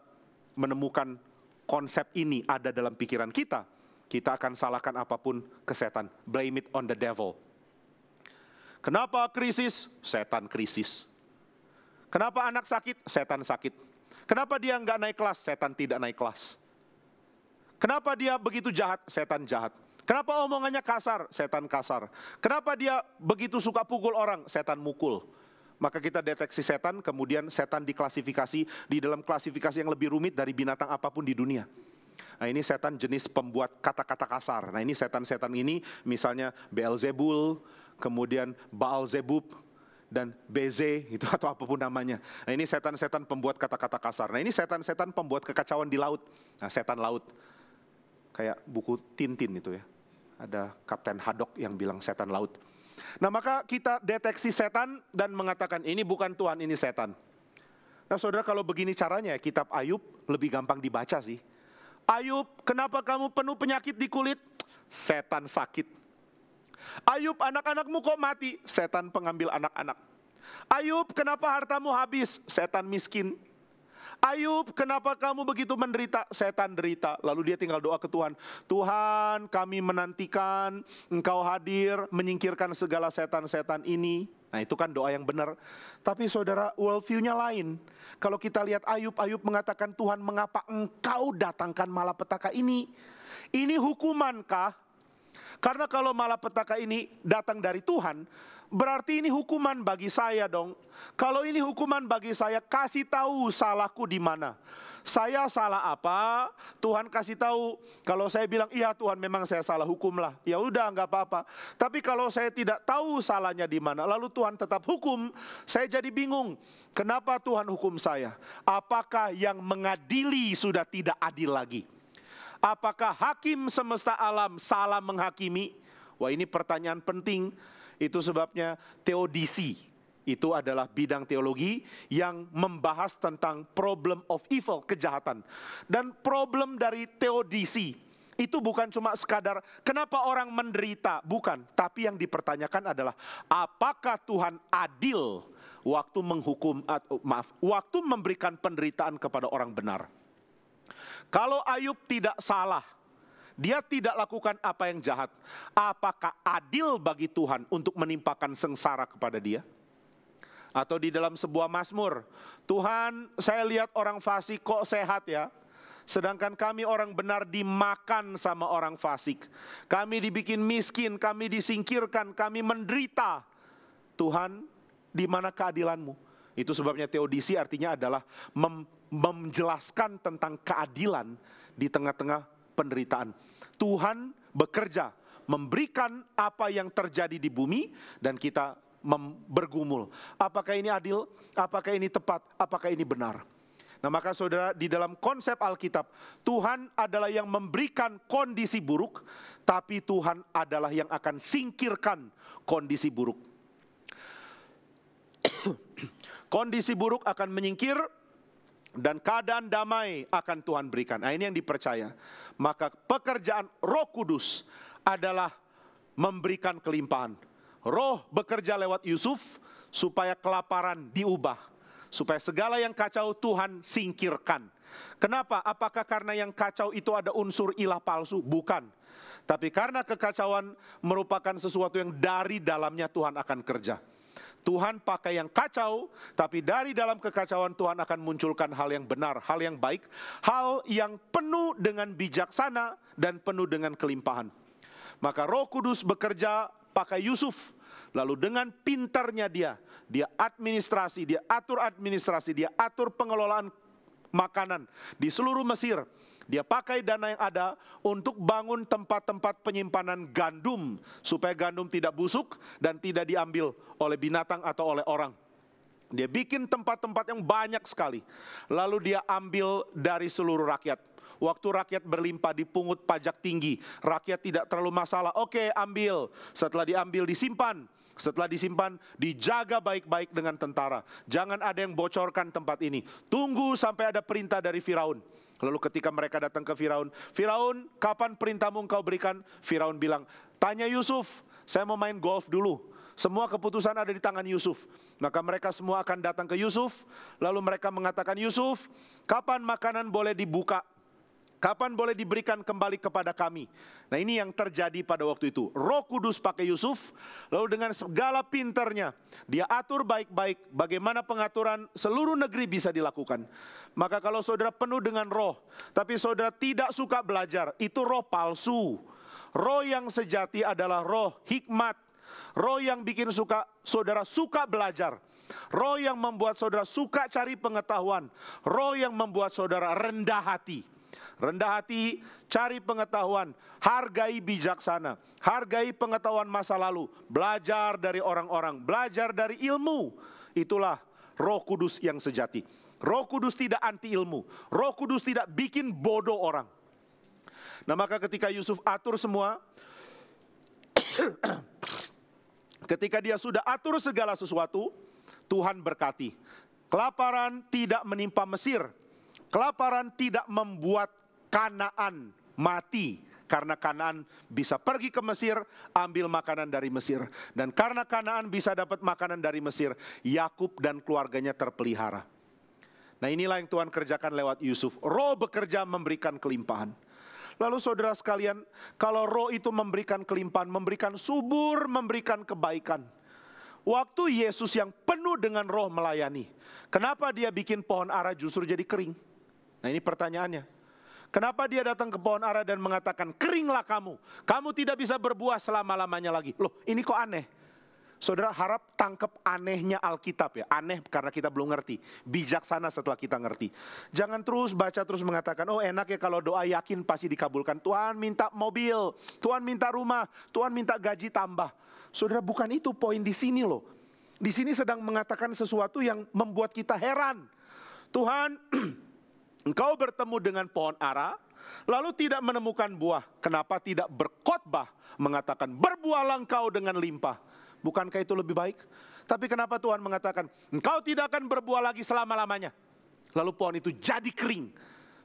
menemukan konsep ini ada dalam pikiran kita akan salahkan apapun ke setan. Blame it on the devil. Kenapa krisis? Setan krisis. Kenapa anak sakit? Setan sakit. Kenapa dia nggak naik kelas? Setan tidak naik kelas. Kenapa dia begitu jahat? Setan jahat. Kenapa omongannya kasar? Setan kasar. Kenapa dia begitu suka pukul orang? Setan mukul. Maka kita deteksi setan, kemudian setan diklasifikasi di dalam klasifikasi yang lebih rumit dari binatang apapun di dunia. Nah ini setan jenis pembuat kata-kata kasar. Nah ini setan-setan ini misalnya Beelzebul, kemudian Baalzebub, dan Beze, itu atau apapun namanya. Nah ini setan-setan pembuat kata-kata kasar. Nah ini setan-setan pembuat kekacauan di laut. Nah setan laut, kayak buku Tintin itu ya. Ada Kapten Haddock yang bilang setan laut. Nah maka kita deteksi setan dan mengatakan ini bukan Tuhan, ini setan. Nah saudara, kalau begini caranya kitab Ayub lebih gampang dibaca sih. Ayub, kenapa kamu penuh penyakit di kulit? Setan sakit. Ayub, anak-anakmu kok mati? Setan pengambil anak-anak. Ayub, kenapa hartamu habis? Setan miskin. Ayub, kenapa kamu begitu menderita? Setan derita. Lalu dia tinggal doa ke Tuhan. Tuhan, kami menantikan Engkau hadir, menyingkirkan segala setan-setan ini. Nah Nah itu kan doa yang benar. Tapi saudara, worldview-nya lain. Kalau kita lihat Ayub mengatakan, Tuhan mengapa engkau datangkan malapetaka ini? Ini hukumankah? Karena kalau malapetaka ini datang dari Tuhan, berarti ini hukuman bagi saya dong. Kalau ini hukuman bagi saya, kasih tahu salahku di mana. Saya salah apa? Tuhan kasih tahu. Kalau saya bilang, iya Tuhan memang saya salah, hukumlah. Ya udah nggak apa-apa. Tapi kalau saya tidak tahu salahnya di mana, lalu Tuhan tetap hukum, saya jadi bingung. Kenapa Tuhan hukum saya? Apakah yang mengadili sudah tidak adil lagi? Apakah hakim semesta alam salah menghakimi? Wah, ini pertanyaan penting. Itu sebabnya teodisi. Itu adalah bidang teologi yang membahas tentang problem of evil, kejahatan. Dan problem dari teodisi itu bukan cuma sekadar kenapa orang menderita, bukan. Tapi yang dipertanyakan adalah apakah Tuhan adil waktu menghukum, waktu memberikan penderitaan kepada orang benar. Kalau Ayub tidak salah, dia tidak lakukan apa yang jahat, apakah adil bagi Tuhan untuk menimpakan sengsara kepada dia? Atau di dalam sebuah mazmur, Tuhan, saya lihat orang fasik kok sehat ya, sedangkan kami orang benar dimakan sama orang fasik. Kami dibikin miskin, kami disingkirkan, kami menderita. Tuhan, di mana keadilanmu? Itu sebabnya teodisi artinya adalah menjelaskan tentang keadilan di tengah-tengah penderitaan. Tuhan bekerja, memberikan apa yang terjadi di bumi, dan kita bergumul. Apakah ini adil? Apakah ini tepat? Apakah ini benar? Nah maka saudara, di dalam konsep Alkitab, Tuhan adalah yang memberikan kondisi buruk, tapi Tuhan adalah yang akan singkirkan kondisi buruk. Kondisi buruk akan menyingkir, dan keadaan damai akan Tuhan berikan. Nah ini yang dipercaya. Maka pekerjaan Roh Kudus adalah memberikan kelimpahan. Roh bekerja lewat Yusuf supaya kelaparan diubah. Supaya segala yang kacau Tuhan singkirkan. Kenapa? Apakah karena yang kacau itu ada unsur ilah palsu? Bukan. Tapi karena kekacauan merupakan sesuatu yang dari dalamnya Tuhan akan kerja. Tuhan pakai yang kacau, tapi dari dalam kekacauan Tuhan akan munculkan hal yang benar, hal yang baik, hal yang penuh dengan bijaksana dan penuh dengan kelimpahan. Maka Roh Kudus bekerja pakai Yusuf, lalu dengan pintarnya dia administrasi, dia atur pengelolaan makanan di seluruh Mesir. Dia pakai dana yang ada untuk bangun tempat-tempat penyimpanan gandum, supaya gandum tidak busuk dan tidak diambil oleh binatang atau oleh orang. Dia bikin tempat-tempat yang banyak sekali, lalu dia ambil dari seluruh rakyat. Waktu rakyat berlimpah dipungut pajak tinggi, rakyat tidak terlalu masalah, oke ambil. Setelah diambil disimpan. Setelah disimpan, dijaga baik-baik dengan tentara. Jangan ada yang bocorkan tempat ini. Tunggu sampai ada perintah dari Firaun. Lalu ketika mereka datang ke Firaun, Firaun, kapan perintahmu engkau berikan? Firaun bilang, tanya Yusuf, saya mau main golf dulu. Semua keputusan ada di tangan Yusuf. Maka mereka semua akan datang ke Yusuf. Lalu mereka mengatakan, Yusuf, kapan makanan boleh dibuka? Kapan boleh diberikan kembali kepada kami? Nah ini yang terjadi pada waktu itu. Roh Kudus pakai Yusuf, lalu dengan segala pintarnya, dia atur baik-baik bagaimana pengaturan seluruh negeri bisa dilakukan. Maka kalau saudara penuh dengan roh, tapi saudara tidak suka belajar, itu roh palsu. Roh yang sejati adalah roh hikmat. Roh yang bikin saudara suka belajar. Roh yang membuat saudara suka cari pengetahuan. Roh yang membuat saudara rendah hati. Rendah hati, cari pengetahuan, hargai bijaksana, hargai pengetahuan masa lalu, belajar dari orang-orang, belajar dari ilmu. Itulah Roh Kudus yang sejati. Roh Kudus tidak anti ilmu, Roh Kudus tidak bikin bodoh orang. Nah maka ketika Yusuf atur semua, ketika dia sudah atur segala sesuatu, Tuhan berkati. Kelaparan tidak menimpa Mesir, kelaparan tidak membuat Kanaan mati, karena Kanaan bisa pergi ke Mesir, ambil makanan dari Mesir. Dan karena Kanaan bisa dapat makanan dari Mesir, Yakub dan keluarganya terpelihara. Nah inilah yang Tuhan kerjakan lewat Yusuf. Roh bekerja memberikan kelimpahan. Lalu saudara sekalian, kalau roh itu memberikan kelimpahan, memberikan subur, memberikan kebaikan. Waktu Yesus yang penuh dengan roh melayani, kenapa dia bikin pohon ara justru jadi kering? Nah ini pertanyaannya. Kenapa dia datang ke pohon ara dan mengatakan, keringlah kamu. Kamu tidak bisa berbuah selama-lamanya lagi. Loh ini kok aneh? Saudara harap tangkap anehnya Alkitab ya. Aneh karena kita belum ngerti. Bijaksana setelah kita ngerti. Jangan terus baca terus mengatakan, oh enak ya kalau doa yakin pasti dikabulkan. Tuhan minta mobil, Tuhan minta rumah, Tuhan minta gaji tambah. Saudara bukan itu poin di sini loh. Di sini sedang mengatakan sesuatu yang membuat kita heran. Tuhan, engkau bertemu dengan pohon ara, lalu tidak menemukan buah. Kenapa tidak berkhotbah mengatakan berbuahlah engkau dengan limpah? Bukankah itu lebih baik? Tapi kenapa Tuhan mengatakan engkau tidak akan berbuah lagi selama-lamanya? Lalu pohon itu jadi kering.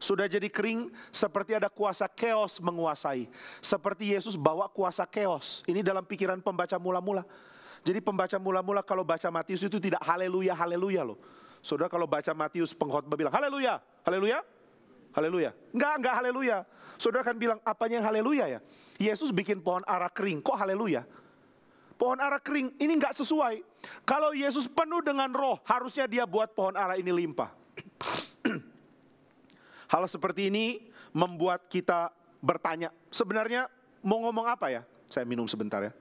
Sudah jadi kering seperti ada kuasa keos menguasai. Seperti Yesus bawa kuasa keos. Ini dalam pikiran pembaca mula-mula. Jadi pembaca mula-mula kalau baca Matius itu tidak haleluya, haleluya loh. Saudara kalau baca Matius pengkhotbah bilang haleluya, haleluya, haleluya. Enggak haleluya. Saudara kan bilang apanya yang haleluya ya? Yesus bikin pohon ara kering, kok haleluya? Pohon ara kering, ini enggak sesuai. Kalau Yesus penuh dengan roh, harusnya dia buat pohon ara ini limpah. Hal seperti ini membuat kita bertanya, sebenarnya mau ngomong apa ya? Saya minum sebentar ya.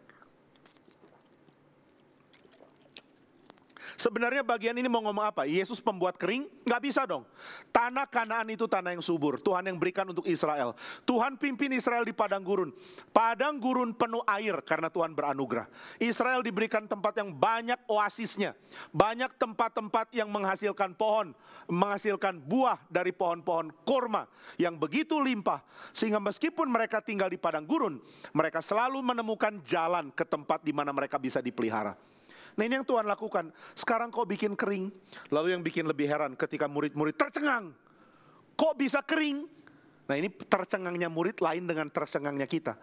Sebenarnya bagian ini mau ngomong apa? Yesus pembuat kering? Nggak bisa dong. Tanah Kanaan itu tanah yang subur. Tuhan yang berikan untuk Israel. Tuhan pimpin Israel di padang gurun. Padang gurun penuh air karena Tuhan beranugerah. Israel diberikan tempat yang banyak oasisnya. Banyak tempat-tempat yang menghasilkan pohon. Menghasilkan buah dari pohon-pohon kurma. Yang begitu limpah. Sehingga meskipun mereka tinggal di padang gurun, mereka selalu menemukan jalan ke tempat di mana mereka bisa dipelihara. Nah ini yang Tuhan lakukan. Sekarang kok bikin kering. Lalu yang bikin lebih heran ketika murid-murid tercengang. Kok bisa kering? Nah ini tercengangnya murid lain dengan tercengangnya kita.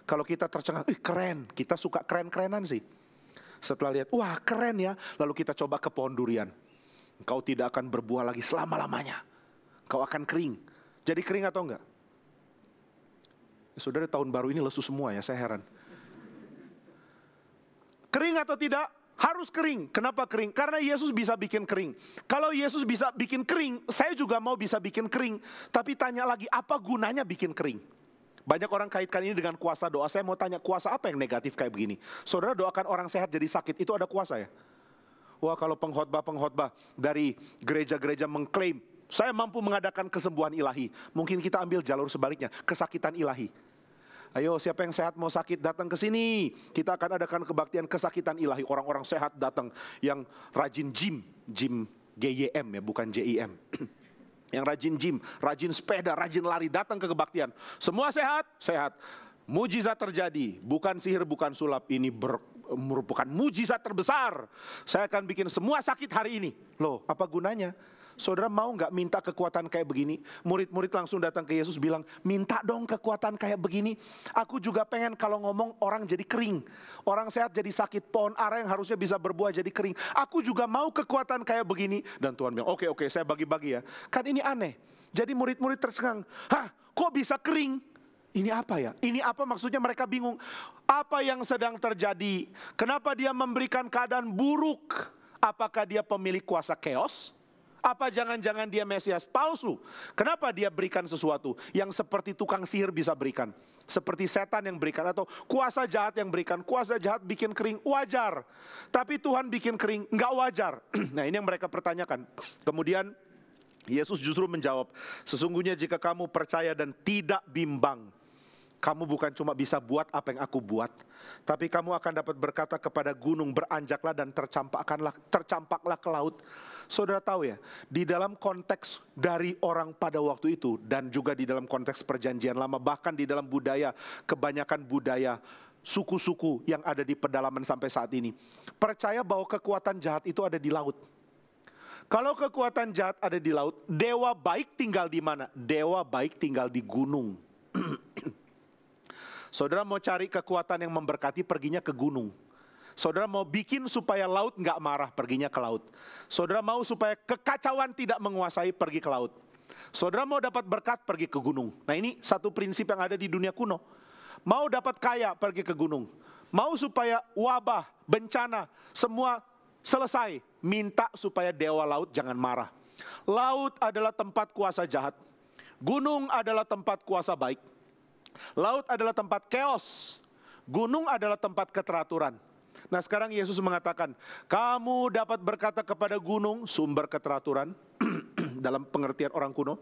Kalau kita tercengang, keren. Kita suka keren-kerenan sih. Setelah lihat, wah keren ya. Lalu kita coba ke pohon durian. Engkau tidak akan berbuah lagi selama-lamanya. Engkau akan kering. Jadi kering atau enggak? Saudara tahun baru ini lesu semua ya, saya heran. Kering atau tidak? Harus kering. Kenapa kering? Karena Yesus bisa bikin kering. Kalau Yesus bisa bikin kering, saya juga mau bisa bikin kering. Tapi tanya lagi, apa gunanya bikin kering? Banyak orang kaitkan ini dengan kuasa doa. Saya mau tanya, kuasa apa yang negatif kayak begini? Saudara doakan orang sehat jadi sakit, itu ada kuasa ya? Wah kalau pengkhotbah dari gereja-gereja mengklaim, saya mampu mengadakan kesembuhan ilahi. Mungkin kita ambil jalur sebaliknya, kesakitan ilahi. Ayo siapa yang sehat mau sakit datang ke sini. Kita akan adakan kebaktian kesakitan ilahi. Orang-orang sehat datang yang rajin gym GYM ya bukan JIM. Yang rajin gym, rajin sepeda, rajin lari datang ke kebaktian. Semua sehat, sehat. Mujizat terjadi, bukan sihir, bukan sulap. Ini merupakan mujizat terbesar. Saya akan bikin semua sakit hari ini. Loh, apa gunanya? Saudara mau nggak minta kekuatan kayak begini? Murid-murid langsung datang ke Yesus bilang, minta dong kekuatan kayak begini. Aku juga pengen kalau ngomong orang jadi kering. Orang sehat jadi sakit, pohon ara yang harusnya bisa berbuah jadi kering. Aku juga mau kekuatan kayak begini. Dan Tuhan bilang, oke, saya bagi-bagi ya. Kan ini aneh. Jadi murid-murid tercengang, hah kok bisa kering? Ini apa ya? Ini apa maksudnya mereka bingung. Apa yang sedang terjadi? Kenapa dia memberikan keadaan buruk? Apakah dia pemilik kuasa keos? Apa jangan-jangan dia Mesias palsu? Kenapa dia berikan sesuatu yang seperti tukang sihir bisa berikan? Seperti setan yang berikan atau kuasa jahat yang berikan. Kuasa jahat bikin kering wajar. Tapi Tuhan bikin kering nggak wajar. Nah ini yang mereka pertanyakan. Kemudian Yesus justru menjawab, sesungguhnya jika kamu percaya dan tidak bimbang, kamu bukan cuma bisa buat apa yang aku buat, tapi kamu akan dapat berkata kepada gunung, beranjaklah dan tercampaklah ke laut. Saudara tahu ya, di dalam konteks dari orang pada waktu itu, dan juga di dalam konteks perjanjian lama, bahkan di dalam budaya, kebanyakan budaya suku-suku yang ada di pedalaman sampai saat ini, percaya bahwa kekuatan jahat itu ada di laut. Kalau kekuatan jahat ada di laut, dewa baik tinggal di mana? Dewa baik tinggal di gunung. Saudara mau cari kekuatan yang memberkati, perginya ke gunung. Saudara mau bikin supaya laut nggak marah, perginya ke laut. Saudara mau supaya kekacauan tidak menguasai, pergi ke laut. Saudara mau dapat berkat, pergi ke gunung. Nah ini satu prinsip yang ada di dunia kuno. Mau dapat kaya, pergi ke gunung. Mau supaya wabah, bencana, semua selesai. Minta supaya dewa laut jangan marah. Laut adalah tempat kuasa jahat. Gunung adalah tempat kuasa baik. Laut adalah tempat chaos. Gunung adalah tempat keteraturan. Nah sekarang Yesus mengatakan, kamu dapat berkata kepada gunung, sumber keteraturan, dalam pengertian orang kuno,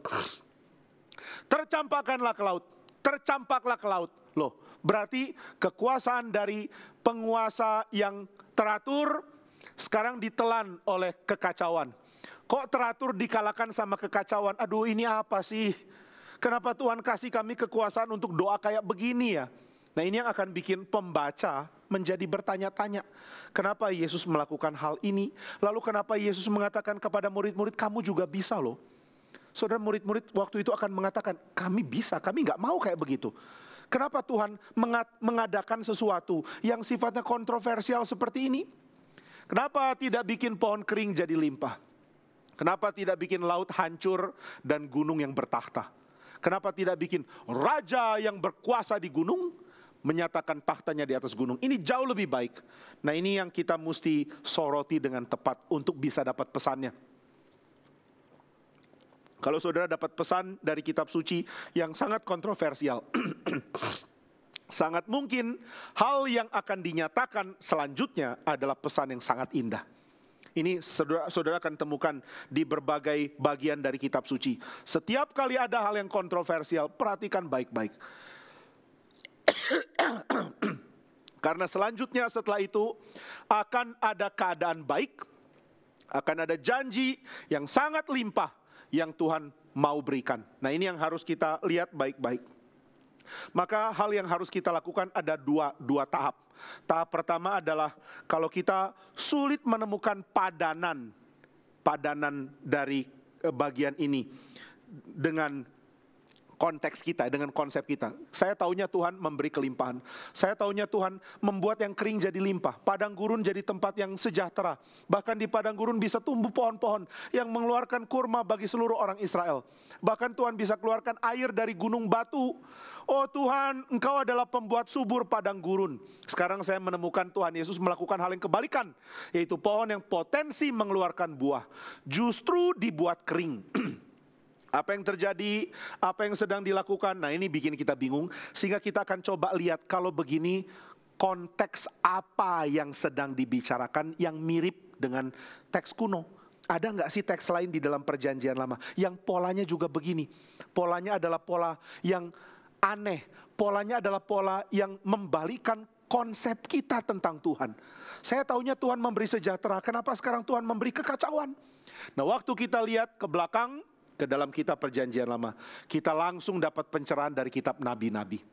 tercampakkanlah ke laut, tercampaklah ke laut. Loh, berarti kekuasaan dari penguasa yang teratur sekarang ditelan oleh kekacauan. Kok teratur dikalahkan sama kekacauan? Aduh, ini apa sih? Kenapa Tuhan kasih kami kekuasaan untuk doa kayak begini ya? Nah ini yang akan bikin pembaca menjadi bertanya-tanya. Kenapa Yesus melakukan hal ini? Lalu kenapa Yesus mengatakan kepada murid-murid, kamu juga bisa loh. Saudara, murid-murid waktu itu akan mengatakan, kami bisa, kami gak mau kayak begitu. Kenapa Tuhan mengadakan sesuatu yang sifatnya kontroversial seperti ini? Kenapa tidak bikin pohon kering jadi limpah? Kenapa tidak bikin laut hancur dan gunung yang bertahta? Kenapa tidak bikin raja yang berkuasa di gunung menyatakan tahtanya di atas gunung? Ini jauh lebih baik. Nah ini yang kita mesti soroti dengan tepat untuk bisa dapat pesannya. Kalau saudara dapat pesan dari kitab suci yang sangat kontroversial, sangat mungkin hal yang akan dinyatakan selanjutnya adalah pesan yang sangat indah. Ini saudara akan temukan di berbagai bagian dari kitab suci. Setiap kali ada hal yang kontroversial, perhatikan baik-baik. Karena selanjutnya setelah itu akan ada keadaan baik, akan ada janji yang sangat limpah yang Tuhan mau berikan. Nah ini yang harus kita lihat baik-baik. Maka hal yang harus kita lakukan ada dua tahap. Tahap pertama adalah kalau kita sulit menemukan padanan dari bagian ini dengan konteks kita, dengan konsep kita. Saya taunya Tuhan memberi kelimpahan. Saya taunya Tuhan membuat yang kering jadi limpah. Padang gurun jadi tempat yang sejahtera. Bahkan di padang gurun bisa tumbuh pohon-pohon yang mengeluarkan kurma bagi seluruh orang Israel. Bahkan Tuhan bisa keluarkan air dari gunung batu. Oh Tuhan, Engkau adalah pembuat subur padang gurun. Sekarang saya menemukan Tuhan Yesus melakukan hal yang kebalikan. Yaitu pohon yang potensi mengeluarkan buah justru dibuat kering. Apa yang terjadi, apa yang sedang dilakukan, nah ini bikin kita bingung. Sehingga kita akan coba lihat kalau begini konteks apa yang sedang dibicarakan yang mirip dengan teks kuno. Ada nggak sih teks lain di dalam perjanjian lama yang polanya juga begini? Polanya adalah pola yang aneh, polanya adalah pola yang membalikan konsep kita tentang Tuhan. Saya taunya Tuhan memberi sejahtera, kenapa sekarang Tuhan memberi kekacauan? Nah waktu kita lihat ke belakang, ke dalam kitab perjanjian lama, kita langsung dapat pencerahan dari kitab nabi-nabi.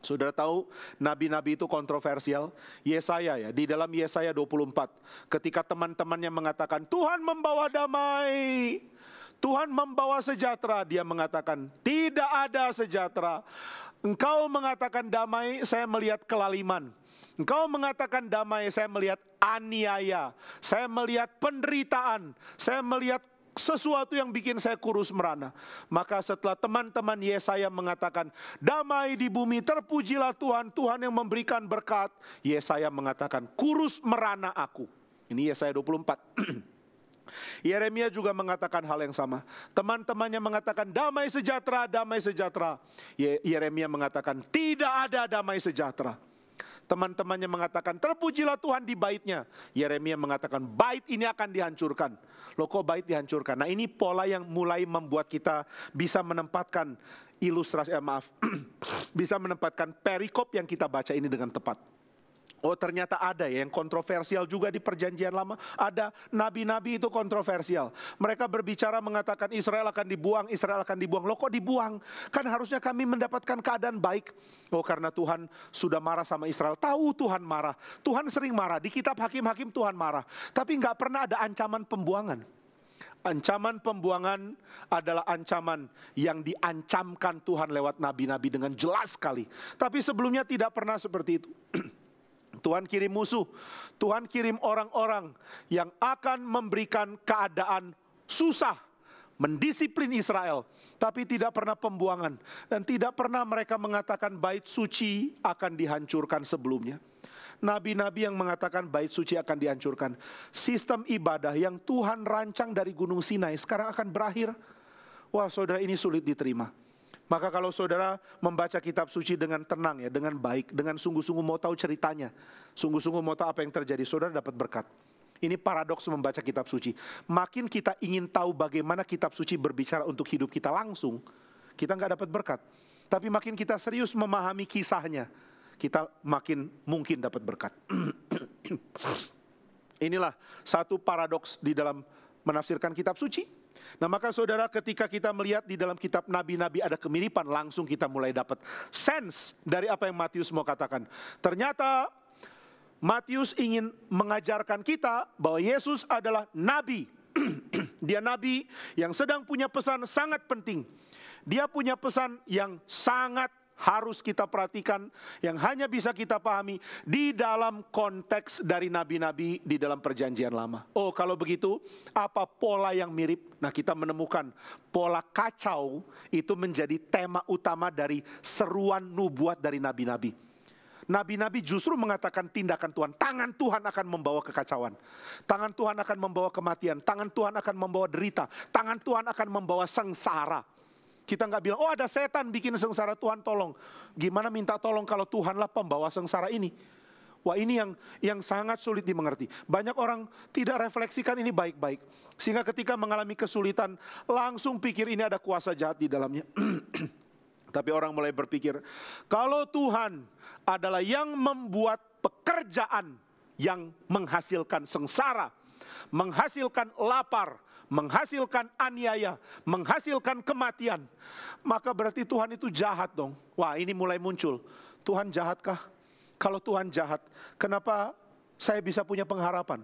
Saudara tahu nabi-nabi itu kontroversial. Yesaya ya, di dalam Yesaya 24, ketika teman-temannya mengatakan Tuhan membawa damai, Tuhan membawa sejahtera, dia mengatakan tidak ada sejahtera. Engkau mengatakan damai, saya melihat kelaliman. Engkau mengatakan damai, saya melihat aniaya, saya melihat penderitaan, saya melihat sesuatu yang bikin saya kurus merana. Maka setelah teman-teman Yesaya mengatakan damai di bumi, terpujilah Tuhan, Tuhan yang memberikan berkat, Yesaya mengatakan kurus merana aku. Ini Yesaya 24. Yeremia juga mengatakan hal yang sama. Teman-temannya mengatakan damai sejahtera, damai sejahtera. Yeremia mengatakan tidak ada damai sejahtera. Teman-temannya mengatakan terpujilah Tuhan di baitnya. Yeremia mengatakan bait ini akan dihancurkan. Loh kok bait dihancurkan? Nah ini pola yang mulai membuat kita bisa menempatkan ilustrasi, bisa menempatkan perikop yang kita baca ini dengan tepat. Oh ternyata ada ya yang kontroversial juga di perjanjian lama. Ada nabi-nabi itu kontroversial. Mereka berbicara mengatakan Israel akan dibuang, Israel akan dibuang. Loh kok dibuang? Kan harusnya kami mendapatkan keadaan baik. Oh karena Tuhan sudah marah sama Israel. Tahu Tuhan marah. Tuhan sering marah. Di kitab Hakim-Hakim Tuhan marah. Tapi gak pernah ada ancaman pembuangan. Ancaman pembuangan adalah ancaman yang diancamkan Tuhan lewat nabi-nabi dengan jelas sekali. Tapi sebelumnya tidak pernah seperti itu. Tuhan kirim musuh, Tuhan kirim orang-orang yang akan memberikan keadaan susah, mendisiplin Israel, tapi tidak pernah pembuangan. Dan tidak pernah mereka mengatakan bait suci akan dihancurkan sebelumnya. Nabi-nabi yang mengatakan bait suci akan dihancurkan. Sistem ibadah yang Tuhan rancang dari Gunung Sinai sekarang akan berakhir. Wah saudara, ini sulit diterima. Maka kalau saudara membaca kitab suci dengan tenang ya, dengan baik, dengan sungguh-sungguh mau tahu ceritanya, sungguh-sungguh mau tahu apa yang terjadi, saudara dapat berkat. Ini paradoks membaca kitab suci. Makin kita ingin tahu bagaimana kitab suci berbicara untuk hidup kita langsung, kita nggak dapat berkat. Tapi makin kita serius memahami kisahnya, kita makin mungkin dapat berkat. Inilah satu paradoks di dalam menafsirkan kitab suci. Nah maka saudara, ketika kita melihat di dalam kitab nabi-nabi ada kemiripan, langsung kita mulai dapat sense dari apa yang Matius mau katakan. Ternyata Matius ingin mengajarkan kita bahwa Yesus adalah nabi. Dia nabi yang sedang punya pesan sangat penting. Dia punya pesan yang sangat harus kita perhatikan, yang hanya bisa kita pahami di dalam konteks dari nabi-nabi di dalam perjanjian lama. Oh kalau begitu, apa pola yang mirip? Nah kita menemukan pola kacau itu menjadi tema utama dari seruan nubuat dari nabi-nabi. Nabi-nabi justru mengatakan tindakan Tuhan. Tangan Tuhan akan membawa kekacauan. Tangan Tuhan akan membawa kematian. Tangan Tuhan akan membawa derita. Tangan Tuhan akan membawa sengsara. Kita nggak bilang, oh ada setan bikin sengsara, Tuhan tolong. Gimana minta tolong kalau Tuhanlah pembawa sengsara ini? Wah ini yang sangat sulit dimengerti. Banyak orang tidak refleksikan ini baik-baik. Sehingga ketika mengalami kesulitan, langsung pikir ini ada kuasa jahat di dalamnya. Tapi orang mulai berpikir, kalau Tuhan adalah yang membuat pekerjaan yang menghasilkan sengsara, menghasilkan lapar, menghasilkan aniaya, menghasilkan kematian, maka berarti Tuhan itu jahat dong. Wah ini mulai muncul, Tuhan jahatkah? Kalau Tuhan jahat, kenapa saya bisa punya pengharapan?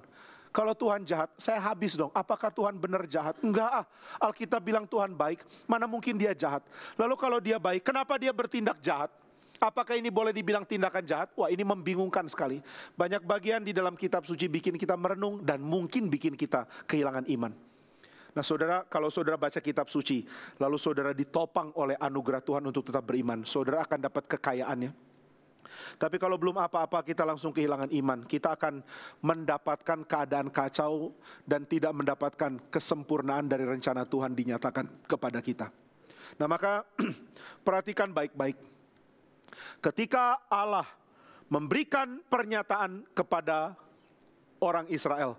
Kalau Tuhan jahat, saya habis dong. Apakah Tuhan benar jahat? Enggak ah, Alkitab bilang Tuhan baik, mana mungkin dia jahat? Lalu kalau dia baik, kenapa dia bertindak jahat? Apakah ini boleh dibilang tindakan jahat? Wah ini membingungkan sekali. Banyak bagian di dalam kitab suci bikin kita merenung dan mungkin bikin kita kehilangan iman. Nah saudara, kalau saudara baca kitab suci, lalu saudara ditopang oleh anugerah Tuhan untuk tetap beriman, saudara akan dapat kekayaannya. Tapi kalau belum apa-apa kita langsung kehilangan iman, kita akan mendapatkan keadaan kacau dan tidak mendapatkan kesempurnaan dari rencana Tuhan dinyatakan kepada kita. Nah maka perhatikan baik-baik. Ketika Allah memberikan pernyataan kepada orang Israel,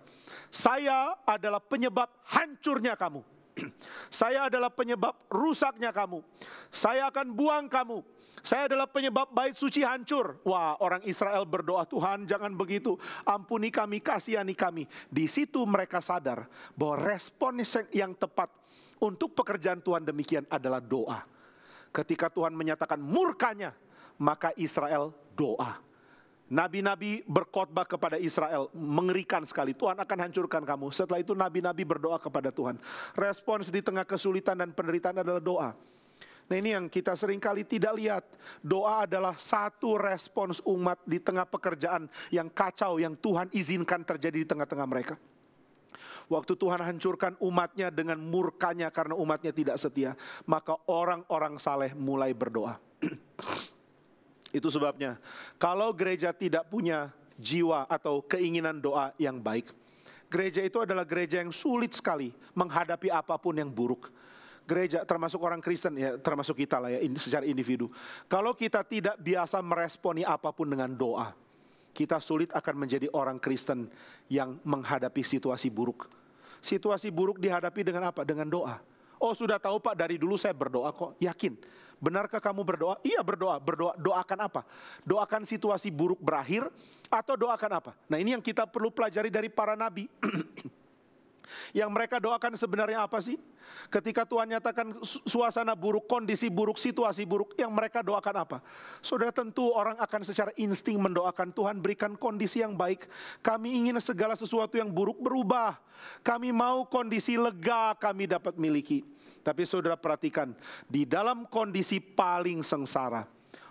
saya adalah penyebab hancurnya kamu. Saya adalah penyebab rusaknya kamu. Saya akan buang kamu. Saya adalah penyebab bait suci hancur. Wah, orang Israel berdoa, Tuhan jangan begitu. Ampuni kami, kasihani kami. Di situ mereka sadar bahwa respon yang tepat untuk pekerjaan Tuhan demikian adalah doa. Ketika Tuhan menyatakan murkanya, maka Israel doa. Nabi-nabi berkhotbah kepada Israel, mengerikan sekali, Tuhan akan hancurkan kamu. Setelah itu nabi-nabi berdoa kepada Tuhan. Respons di tengah kesulitan dan penderitaan adalah doa. Nah ini yang kita seringkali tidak lihat. Doa adalah satu respons umat di tengah pekerjaan yang kacau, yang Tuhan izinkan terjadi di tengah-tengah mereka. Waktu Tuhan hancurkan umatnya dengan murkanya karena umatnya tidak setia, maka orang-orang saleh mulai berdoa. Itu sebabnya kalau gereja tidak punya jiwa atau keinginan doa yang baik, gereja itu adalah gereja yang sulit sekali menghadapi apapun yang buruk. Gereja termasuk orang Kristen ya, termasuk kita lah ya, secara individu. Kalau kita tidak biasa meresponi apapun dengan doa, kita sulit akan menjadi orang Kristen yang menghadapi situasi buruk. Situasi buruk dihadapi dengan apa? Dengan doa. Oh sudah tahu Pak, dari dulu saya berdoa kok. Yakin? Benarkah kamu berdoa? Iya berdoa. Doakan apa? Doakan situasi buruk berakhir atau doakan apa? Nah ini yang kita perlu pelajari dari para nabi. Yang mereka doakan sebenarnya apa sih? Ketika Tuhan nyatakan suasana buruk, kondisi buruk, situasi buruk, yang mereka doakan apa? Saudara, tentu orang akan secara insting mendoakan, Tuhan berikan kondisi yang baik. Kami ingin segala sesuatu yang buruk berubah. Kami mau kondisi lega kami dapat miliki. Tapi saudara perhatikan, di dalam kondisi paling sengsara,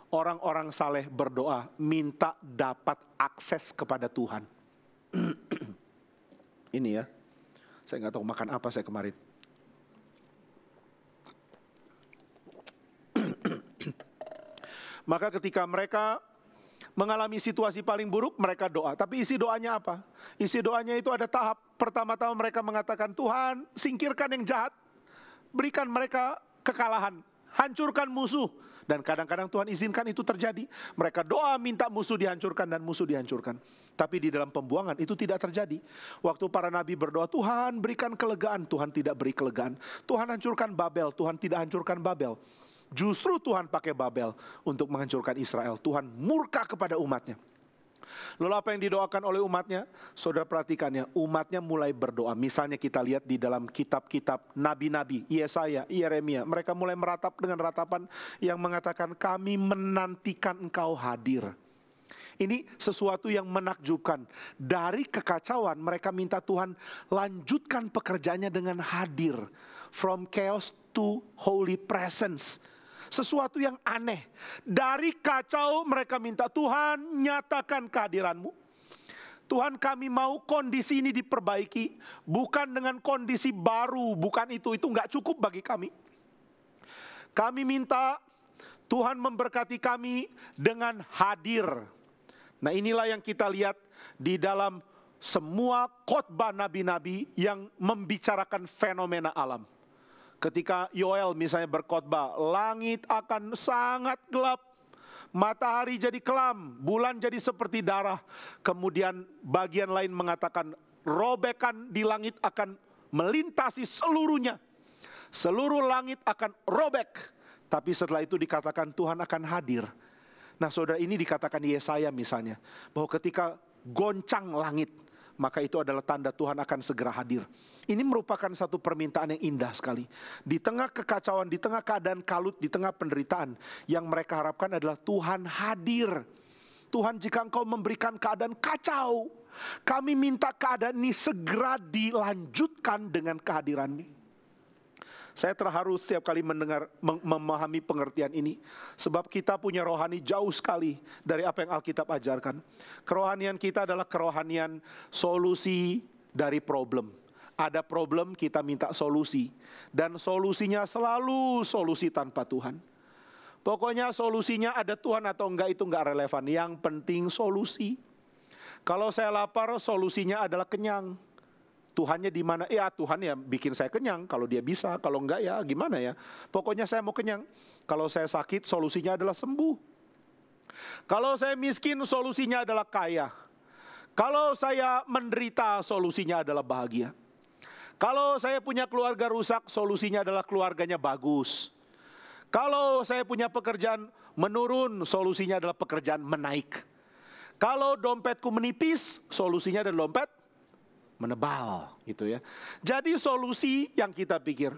orang-orang saleh berdoa minta dapat akses kepada Tuhan. Ini ya, saya nggak tahu makan apa saya kemarin. Maka ketika mereka mengalami situasi paling buruk, mereka doa. Tapi isi doanya apa? Isi doanya itu ada tahap. Pertama-tama mereka mengatakan, Tuhan singkirkan yang jahat, berikan mereka kekalahan, hancurkan musuh. Dan kadang-kadang Tuhan izinkan itu terjadi. Mereka doa minta musuh dihancurkan dan musuh dihancurkan. Tapi di dalam pembuangan itu tidak terjadi. Waktu para nabi berdoa, Tuhan berikan kelegaan, Tuhan tidak beri kelegaan. Tuhan hancurkan Babel, Tuhan tidak hancurkan Babel. Justru Tuhan pakai Babel untuk menghancurkan Israel. Tuhan murka kepada umatnya. Lalu apa yang didoakan oleh umatnya? Saudara perhatikannya, umatnya mulai berdoa. Misalnya kita lihat di dalam kitab-kitab nabi-nabi, Yesaya, Yeremia. Mereka mulai meratap dengan ratapan yang mengatakan, kami menantikan engkau hadir. Ini sesuatu yang menakjubkan. Dari kekacauan mereka minta Tuhan lanjutkan pekerjaannya dengan hadir. From chaos to holy presence. Sesuatu yang aneh. Dari kacau mereka minta, Tuhan nyatakan kehadiran-Mu. Tuhan, kami mau kondisi ini diperbaiki. Bukan dengan kondisi baru, bukan itu enggak cukup bagi kami. Kami minta Tuhan memberkati kami dengan hadir. Nah, inilah yang kita lihat di dalam semua khotbah nabi-nabi yang membicarakan fenomena alam. Ketika Yoel misalnya berkhotbah, langit akan sangat gelap, matahari jadi kelam, bulan jadi seperti darah. Kemudian bagian lain mengatakan robekan di langit akan melintasi seluruhnya. Seluruh langit akan robek. Tapi setelah itu dikatakan Tuhan akan hadir. Nah, saudara, ini dikatakan Yesaya misalnya, bahwa ketika goncang langit, maka itu adalah tanda Tuhan akan segera hadir. Ini merupakan satu permintaan yang indah sekali. Di tengah kekacauan, di tengah keadaan kalut, di tengah penderitaan, yang mereka harapkan adalah Tuhan hadir. Tuhan, jika Engkau memberikan keadaan kacau, kami minta keadaan ini segera dilanjutkan dengan kehadiran-Mu. Saya terharu setiap kali mendengar, memahami pengertian ini. Sebab kita punya rohani jauh sekali dari apa yang Alkitab ajarkan. Kerohanian kita adalah kerohanian solusi dari problem. Ada problem, kita minta solusi. Dan solusinya selalu solusi tanpa Tuhan. Pokoknya solusinya ada Tuhan atau enggak itu enggak relevan. Yang penting solusi. Kalau saya lapar, solusinya adalah kenyang. Tuhannya di mana? Ya Tuhan ya bikin saya kenyang. Kalau dia bisa, kalau enggak ya gimana ya. Pokoknya saya mau kenyang. Kalau saya sakit, solusinya adalah sembuh. Kalau saya miskin, solusinya adalah kaya. Kalau saya menderita, solusinya adalah bahagia. Kalau saya punya keluarga rusak, solusinya adalah keluarganya bagus. Kalau saya punya pekerjaan menurun, solusinya adalah pekerjaan menaik. Kalau dompetku menipis, solusinya adalah dompet menebal, gitu ya. Jadi solusi yang kita pikir.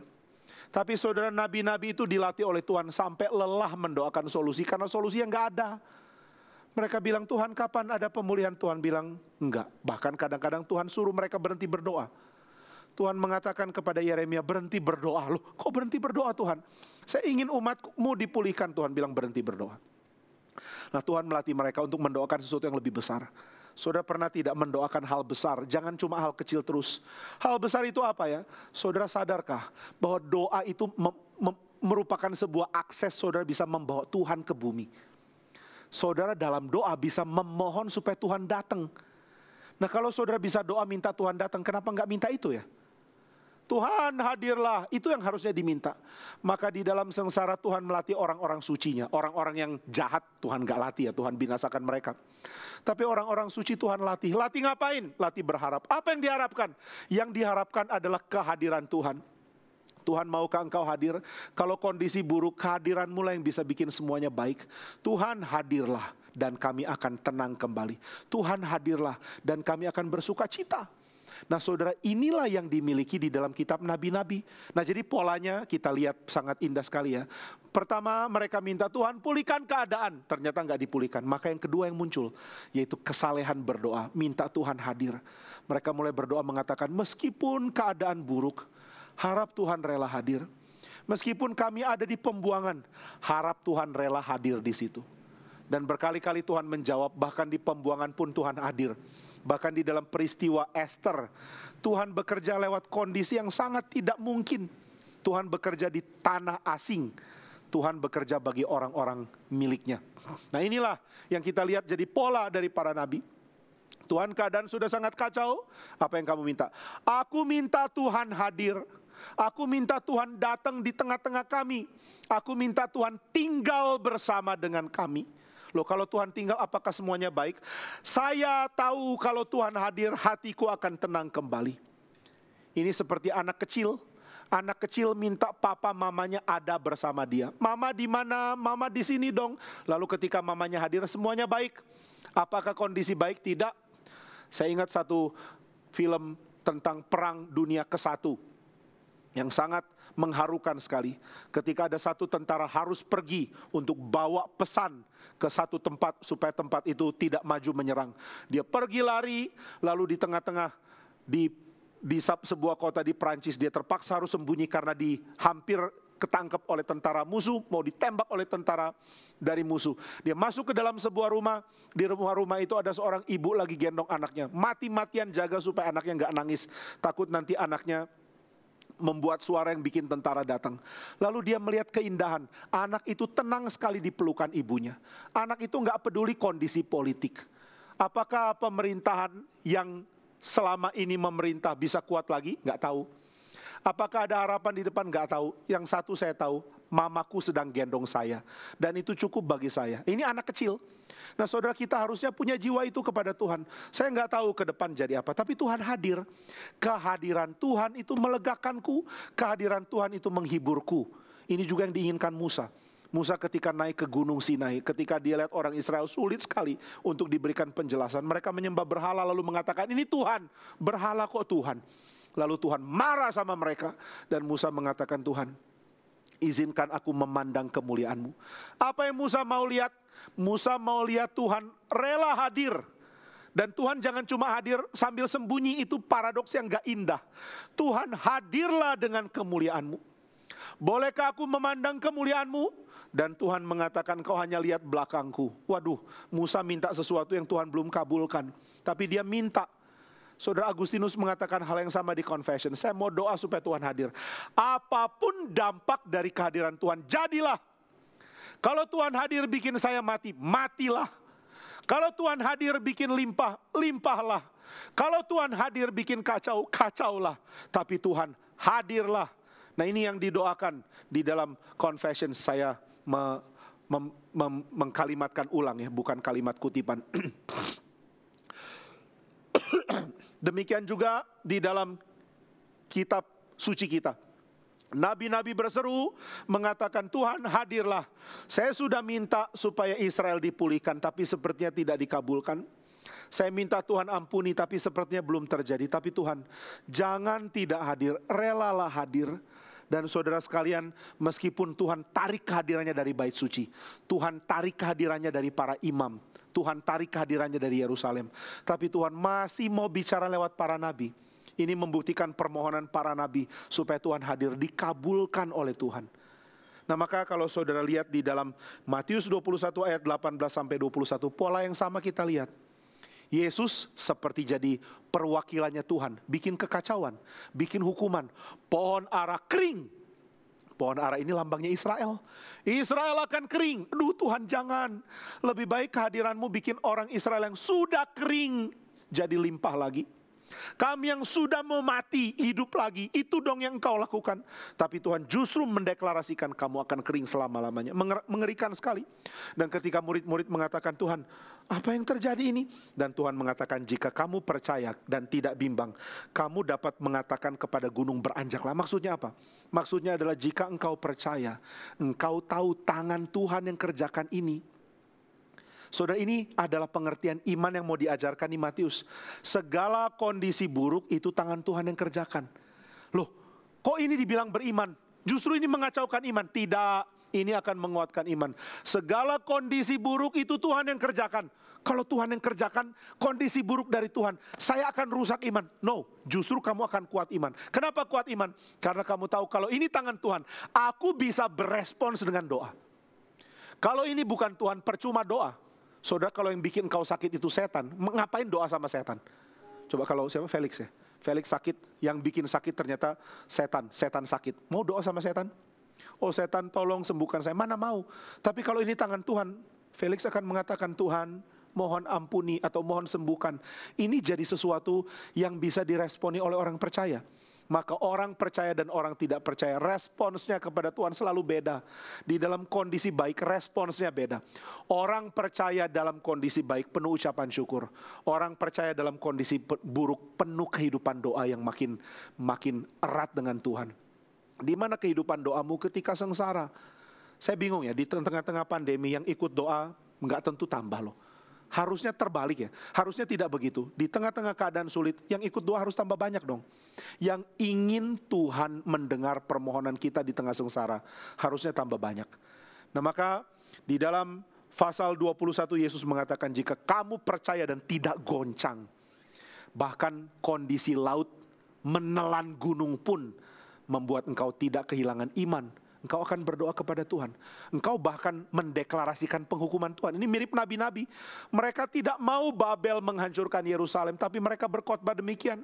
Tapi saudara, nabi-nabi itu dilatih oleh Tuhan sampai lelah mendoakan solusi karena solusi yang nggak ada. Mereka bilang, Tuhan kapan ada pemulihan? Tuhan bilang enggak. Bahkan kadang-kadang Tuhan suruh mereka berhenti berdoa. Tuhan mengatakan kepada Yeremia, berhenti berdoa. Loh, kok berhenti berdoa Tuhan? Saya ingin umatmu dipulihkan. Tuhan bilang berhenti berdoa. Nah, Tuhan melatih mereka untuk mendoakan sesuatu yang lebih besar. Saudara pernah tidak mendoakan hal besar? Jangan cuma hal kecil terus. Hal besar itu apa ya? Saudara sadarkah bahwa doa itu merupakan sebuah akses saudara bisa membawa Tuhan ke bumi. Saudara dalam doa bisa memohon supaya Tuhan datang. Nah, kalau saudara bisa doa minta Tuhan datang, kenapa enggak minta itu ya? Tuhan hadirlah, itu yang harusnya diminta. Maka di dalam sengsara Tuhan melatih orang-orang sucinya. Orang-orang yang jahat Tuhan gak latih ya, Tuhan binasakan mereka. Tapi orang-orang suci Tuhan latih. Latih ngapain? Latih berharap. Apa yang diharapkan? Yang diharapkan adalah kehadiran Tuhan. Tuhan, maukah Engkau hadir? Kalau kondisi buruk, kehadiran-Mu lah yang bisa bikin semuanya baik. Tuhan hadirlah dan kami akan tenang kembali. Tuhan hadirlah dan kami akan bersuka cita. Nah saudara, inilah yang dimiliki di dalam kitab nabi-nabi. Nah jadi polanya kita lihat sangat indah sekali ya. Pertama mereka minta Tuhan pulihkan keadaan. Ternyata nggak dipulihkan. Maka yang kedua yang muncul yaitu kesalehan berdoa. Minta Tuhan hadir. Mereka mulai berdoa mengatakan meskipun keadaan buruk, harap Tuhan rela hadir. Meskipun kami ada di pembuangan, harap Tuhan rela hadir di situ. Dan berkali-kali Tuhan menjawab, bahkan di pembuangan pun Tuhan hadir. Bahkan di dalam peristiwa Esther, Tuhan bekerja lewat kondisi yang sangat tidak mungkin. Tuhan bekerja di tanah asing. Tuhan bekerja bagi orang-orang miliknya. Nah inilah yang kita lihat jadi pola dari para nabi. Tuhan, keadaan sudah sangat kacau, apa yang kamu minta? Aku minta Tuhan hadir. Aku minta Tuhan datang di tengah-tengah kami. Aku minta Tuhan tinggal bersama dengan kami. Loh, kalau Tuhan tinggal apakah semuanya baik? Saya tahu kalau Tuhan hadir, hatiku akan tenang kembali. Ini seperti anak kecil. Anak kecil minta papa mamanya ada bersama dia. Mama di mana? Mama di sini dong. Lalu ketika mamanya hadir semuanya baik. Apakah kondisi baik? Tidak. Saya ingat satu film tentang Perang Dunia ke-1 yang sangat mengharukan sekali. Ketika ada satu tentara harus pergi untuk bawa pesan ke satu tempat supaya tempat itu tidak maju menyerang. Dia pergi lari, lalu di tengah-tengah di sebuah kota di Prancis dia terpaksa harus sembunyi karena hampir ketangkep oleh tentara musuh, mau ditembak oleh tentara dari musuh. Dia masuk ke dalam sebuah rumah, di rumah itu ada seorang ibu lagi gendong anaknya. Mati-matian jaga supaya anaknya nggak nangis, takut nanti anaknya membuat suara yang bikin tentara datang. Lalu dia melihat keindahan, anak itu tenang sekali di pelukan ibunya. Anak itu nggak peduli kondisi politik. Apakah pemerintahan yang selama ini memerintah bisa kuat lagi? Nggak tahu. Apakah ada harapan di depan? Nggak tahu. Yang satu saya tahu, mamaku sedang gendong saya. Dan itu cukup bagi saya. Ini anak kecil. Nah saudara, kita harusnya punya jiwa itu kepada Tuhan. Saya nggak tahu ke depan jadi apa, tapi Tuhan hadir. Kehadiran Tuhan itu melegakanku. Kehadiran Tuhan itu menghiburku. Ini juga yang diinginkan Musa. Musa ketika naik ke Gunung Sinai, ketika dia lihat orang Israel sulit sekali untuk diberikan penjelasan. Mereka menyembah berhala lalu mengatakan, ini Tuhan, berhala kok Tuhan. Lalu Tuhan marah sama mereka dan Musa mengatakan, Tuhan, izinkan aku memandang kemuliaan-Mu. Apa yang Musa mau lihat? Musa mau lihat Tuhan rela hadir. Dan Tuhan jangan cuma hadir sambil sembunyi, itu paradoks yang gak indah. Tuhan hadirlah dengan kemuliaan-Mu. Bolehkah aku memandang kemuliaan-Mu? Dan Tuhan mengatakan, kau hanya lihat belakangku. Waduh, Musa minta sesuatu yang Tuhan belum kabulkan. Tapi dia minta. Saudara Agustinus mengatakan hal yang sama di Confession. Saya mau doa supaya Tuhan hadir. Apapun dampak dari kehadiran Tuhan, jadilah. Kalau Tuhan hadir bikin saya mati, matilah. Kalau Tuhan hadir bikin limpah, limpahlah. Kalau Tuhan hadir bikin kacau, kacaulah. Tapi Tuhan hadirlah. Nah ini yang didoakan di dalam Confession. Saya mengkalimatkan ulang ya, bukan kalimat kutipan. Demikian juga di dalam kitab suci kita. Nabi-nabi berseru mengatakan, Tuhan hadirlah. Saya sudah minta supaya Israel dipulihkan, tapi sepertinya tidak dikabulkan. Saya minta Tuhan ampuni, tapi sepertinya belum terjadi. Tapi Tuhan, jangan tidak hadir, relalah hadir. Dan saudara sekalian, meskipun Tuhan tarik kehadirannya dari bait suci, Tuhan tarik kehadirannya dari para imam, Tuhan tarik kehadirannya dari Yerusalem, tapi Tuhan masih mau bicara lewat para nabi. Ini membuktikan permohonan para nabi supaya Tuhan hadir, dikabulkan oleh Tuhan. Nah maka kalau saudara lihat di dalam Matius 21 ayat 18 sampai 21, pola yang sama kita lihat. Yesus seperti jadi perwakilannya Tuhan, bikin kekacauan, bikin hukuman. Pohon ara kering. Pohon ara ini lambangnya Israel. Israel akan kering. Aduh Tuhan jangan. Lebih baik kehadiranmu bikin orang Israel yang sudah kering jadi limpah lagi. Kami yang sudah mau mati hidup lagi, itu dong yang engkau lakukan. Tapi Tuhan justru mendeklarasikan kamu akan kering selama-lamanya. Mengerikan sekali. Dan ketika murid-murid mengatakan, Tuhan apa yang terjadi ini? Dan Tuhan mengatakan, jika kamu percaya dan tidak bimbang, kamu dapat mengatakan kepada gunung beranjaklah. Maksudnya apa? Maksudnya adalah jika engkau percaya, engkau tahu tangan Tuhan yang kerjakan ini. Saudara, ini adalah pengertian iman yang mau diajarkan di Matius. Segala kondisi buruk itu tangan Tuhan yang kerjakan. Loh, kok ini dibilang beriman? Justru ini mengacaukan iman. Tidak, ini akan menguatkan iman. Segala kondisi buruk itu Tuhan yang kerjakan. Kalau Tuhan yang kerjakan kondisi buruk dari Tuhan, saya akan rusak iman. No, justru kamu akan kuat iman. Kenapa kuat iman? Karena kamu tahu kalau ini tangan Tuhan, aku bisa berespons dengan doa. Kalau ini bukan Tuhan, percuma doa. Saudara, kalau yang bikin kau sakit itu setan, ngapain doa sama setan? Coba kalau siapa? Felix ya. Felix sakit, yang bikin sakit ternyata setan sakit. Mau doa sama setan? Oh setan tolong sembuhkan saya, mana mau. Tapi kalau ini tangan Tuhan, Felix akan mengatakan, Tuhan mohon ampuni atau mohon sembuhkan. Ini jadi sesuatu yang bisa diresponi oleh orang percaya. Maka orang percaya dan orang tidak percaya, responsnya kepada Tuhan selalu beda. Di dalam kondisi baik, responsnya beda. Orang percaya dalam kondisi baik, penuh ucapan syukur. Orang percaya dalam kondisi buruk, penuh kehidupan doa yang makin erat dengan Tuhan. Di mana kehidupan doamu ketika sengsara? Saya bingung ya, di tengah-tengah pandemi yang ikut doa, nggak tentu tambah loh. Harusnya terbalik ya, harusnya tidak begitu. Di tengah-tengah keadaan sulit, yang ikut doa harus tambah banyak dong. Yang ingin Tuhan mendengar permohonan kita di tengah sengsara, harusnya tambah banyak. Nah maka di dalam pasal 21 Yesus mengatakan, jika kamu percaya dan tidak goncang, bahkan kondisi laut menelan gunung pun membuat engkau tidak kehilangan iman, engkau akan berdoa kepada Tuhan. Engkau bahkan mendeklarasikan penghukuman Tuhan. Ini mirip nabi-nabi. Mereka tidak mau Babel menghancurkan Yerusalem, tapi mereka berkhotbah demikian.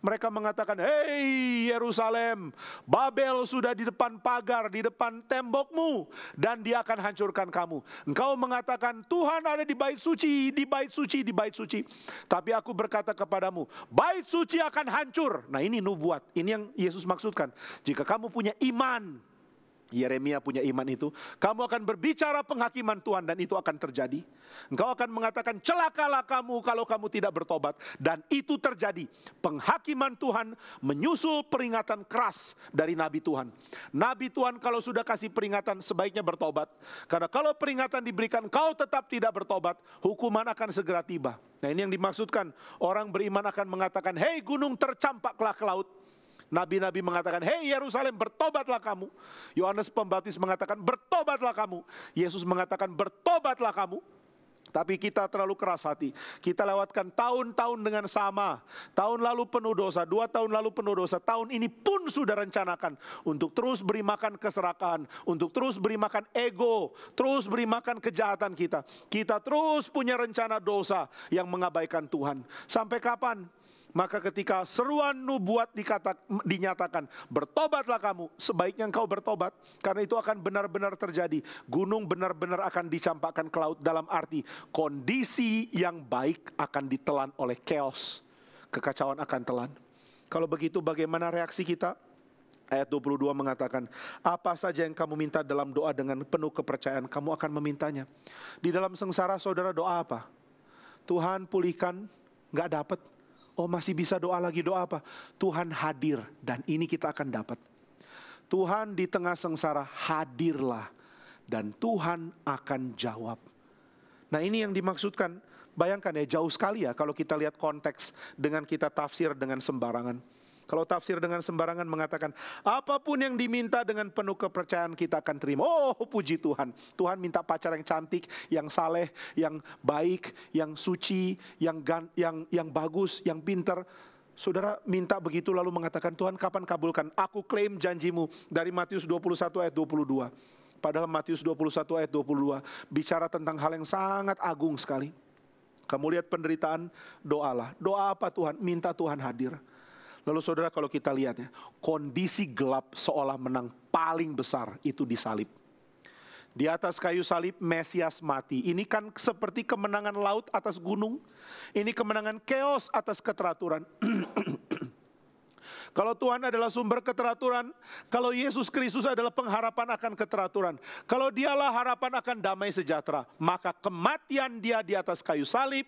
Mereka mengatakan, hei Yerusalem, Babel sudah di depan pagar, di depan tembokmu, dan dia akan hancurkan kamu. Engkau mengatakan, Tuhan ada di bait suci, di bait suci, di bait suci. Tapi aku berkata kepadamu, bait suci akan hancur. Nah ini nubuat, ini yang Yesus maksudkan. Jika kamu punya iman, Yeremia punya iman itu, kamu akan berbicara penghakiman Tuhan dan itu akan terjadi. Engkau akan mengatakan, celakalah kamu kalau kamu tidak bertobat. Dan itu terjadi. Penghakiman Tuhan menyusul peringatan keras dari Nabi Tuhan. Nabi Tuhan kalau sudah kasih peringatan sebaiknya bertobat. Karena kalau peringatan diberikan kau tetap tidak bertobat, hukuman akan segera tiba. Nah ini yang dimaksudkan, orang beriman akan mengatakan, hei gunung tercampaklah ke laut. Nabi-nabi mengatakan, hei Yerusalem bertobatlah kamu. Yohanes Pembaptis mengatakan bertobatlah kamu. Yesus mengatakan bertobatlah kamu. Tapi kita terlalu keras hati. Kita lewatkan tahun-tahun dengan sama. Tahun lalu penuh dosa, 2 tahun lalu penuh dosa. Tahun ini pun sudah rencanakan untuk terus beri makan keserakahan, untuk terus beri makan ego, terus beri makan kejahatan kita. Kita terus punya rencana dosa yang mengabaikan Tuhan. Sampai kapan? Maka ketika seruan nubuat dinyatakan, bertobatlah kamu, sebaiknya engkau bertobat. Karena itu akan benar-benar terjadi. Gunung benar-benar akan dicampakkan ke laut, dalam arti kondisi yang baik akan ditelan oleh chaos. Kekacauan akan telan. Kalau begitu bagaimana reaksi kita? Ayat 22 mengatakan, apa saja yang kamu minta dalam doa dengan penuh kepercayaan, kamu akan memintanya. Di dalam sengsara saudara doa apa? Tuhan pulihkan, gak dapat. Oh masih bisa doa lagi, doa apa? Tuhan hadir, dan ini kita akan dapat. Tuhan di tengah sengsara hadirlah, dan Tuhan akan jawab. Nah ini yang dimaksudkan. Bayangkan ya, jauh sekali ya kalau kita lihat konteks dengan kita tafsir dengan sembarangan. Kalau tafsir dengan sembarangan mengatakan, apapun yang diminta dengan penuh kepercayaan kita akan terima. Oh puji Tuhan. Tuhan minta pacar yang cantik, yang saleh, yang baik, yang suci, yang bagus, yang pintar. Saudara minta begitu lalu mengatakan, Tuhan kapan kabulkan? Aku klaim janjimu, dari Matius 21 ayat 22. Padahal Matius 21 ayat 22 bicara tentang hal yang sangat agung sekali. Kamu lihat penderitaan, doalah. Doa apa Tuhan? Minta Tuhan hadir. Lalu saudara kalau kita lihat ya, kondisi gelap seolah menang paling besar itu di salib. Di atas kayu salib Mesias mati. Ini kan seperti kemenangan laut atas gunung. Ini kemenangan chaos atas keteraturan. Kalau Tuhan adalah sumber keteraturan, kalau Yesus Kristus adalah pengharapan akan keteraturan, kalau dialah harapan akan damai sejahtera, maka kematian dia di atas kayu salib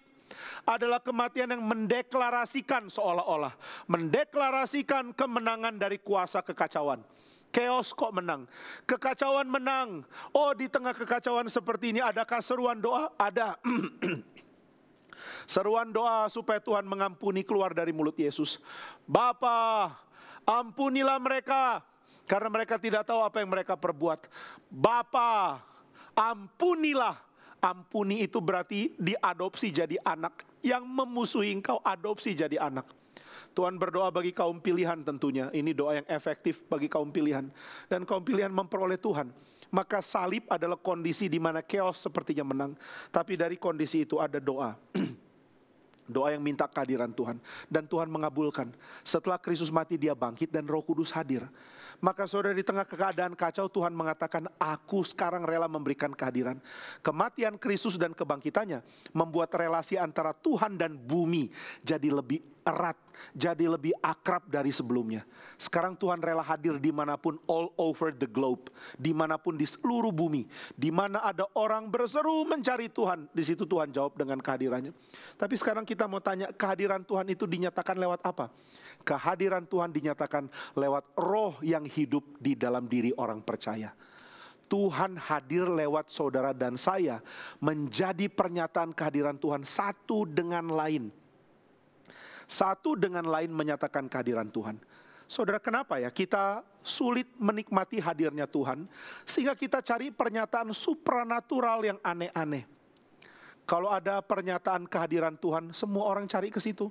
adalah kematian yang mendeklarasikan seolah-olah, mendeklarasikan kemenangan dari kuasa kekacauan. Chaos kok menang, kekacauan menang. Oh di tengah kekacauan seperti ini adakah seruan doa? Ada. Seruan doa supaya Tuhan mengampuni keluar dari mulut Yesus. Bapa, ampunilah mereka karena mereka tidak tahu apa yang mereka perbuat. Bapa, ampunilah. Ampuni itu berarti diadopsi jadi anak. Yang memusuhi engkau adopsi jadi anak. Tuhan berdoa bagi kaum pilihan tentunya. Ini doa yang efektif bagi kaum pilihan. Dan kaum pilihan memperoleh Tuhan. Maka salib adalah kondisi di mana chaos sepertinya menang. Tapi dari kondisi itu ada doa. Doa yang minta kehadiran Tuhan. Dan Tuhan mengabulkan. Setelah Kristus mati dia bangkit dan Roh Kudus hadir. Maka saudara, di tengah keadaan kacau Tuhan mengatakan, aku sekarang rela memberikan kehadiran. Kematian Kristus dan kebangkitannya membuat relasi antara Tuhan dan bumi jadi lebih erat, jadi lebih akrab dari sebelumnya. Sekarang Tuhan rela hadir dimanapun, all over the globe, dimanapun di seluruh bumi, di mana ada orang berseru mencari Tuhan, di situ Tuhan jawab dengan kehadirannya. Tapi sekarang kita mau tanya, kehadiran Tuhan itu dinyatakan lewat apa? Kehadiran Tuhan dinyatakan lewat Roh yang hidup di dalam diri orang percaya. Tuhan hadir lewat saudara dan saya, menjadi pernyataan kehadiran Tuhan satu dengan lain. Satu dengan lain menyatakan kehadiran Tuhan. Saudara, kenapa ya kita sulit menikmati hadirnya Tuhan, sehingga kita cari pernyataan supranatural yang aneh-aneh. Kalau ada pernyataan kehadiran Tuhan, semua orang cari ke situ.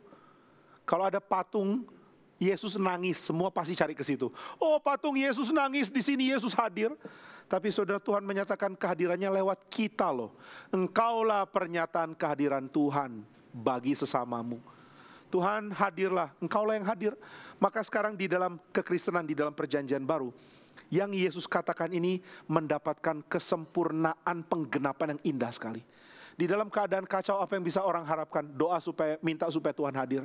Kalau ada patung Yesus nangis, semua pasti cari ke situ. Oh, patung Yesus nangis, di sini Yesus hadir. Tapi saudara, Tuhan menyatakan kehadirannya lewat kita loh. Engkaulah pernyataan kehadiran Tuhan bagi sesamamu. Tuhan hadirlah, engkaulah yang hadir. Maka sekarang di dalam kekristenan, di dalam perjanjian baru, yang Yesus katakan ini mendapatkan kesempurnaan penggenapan yang indah sekali. Di dalam keadaan kacau, apa yang bisa orang harapkan? Doa minta supaya Tuhan hadir.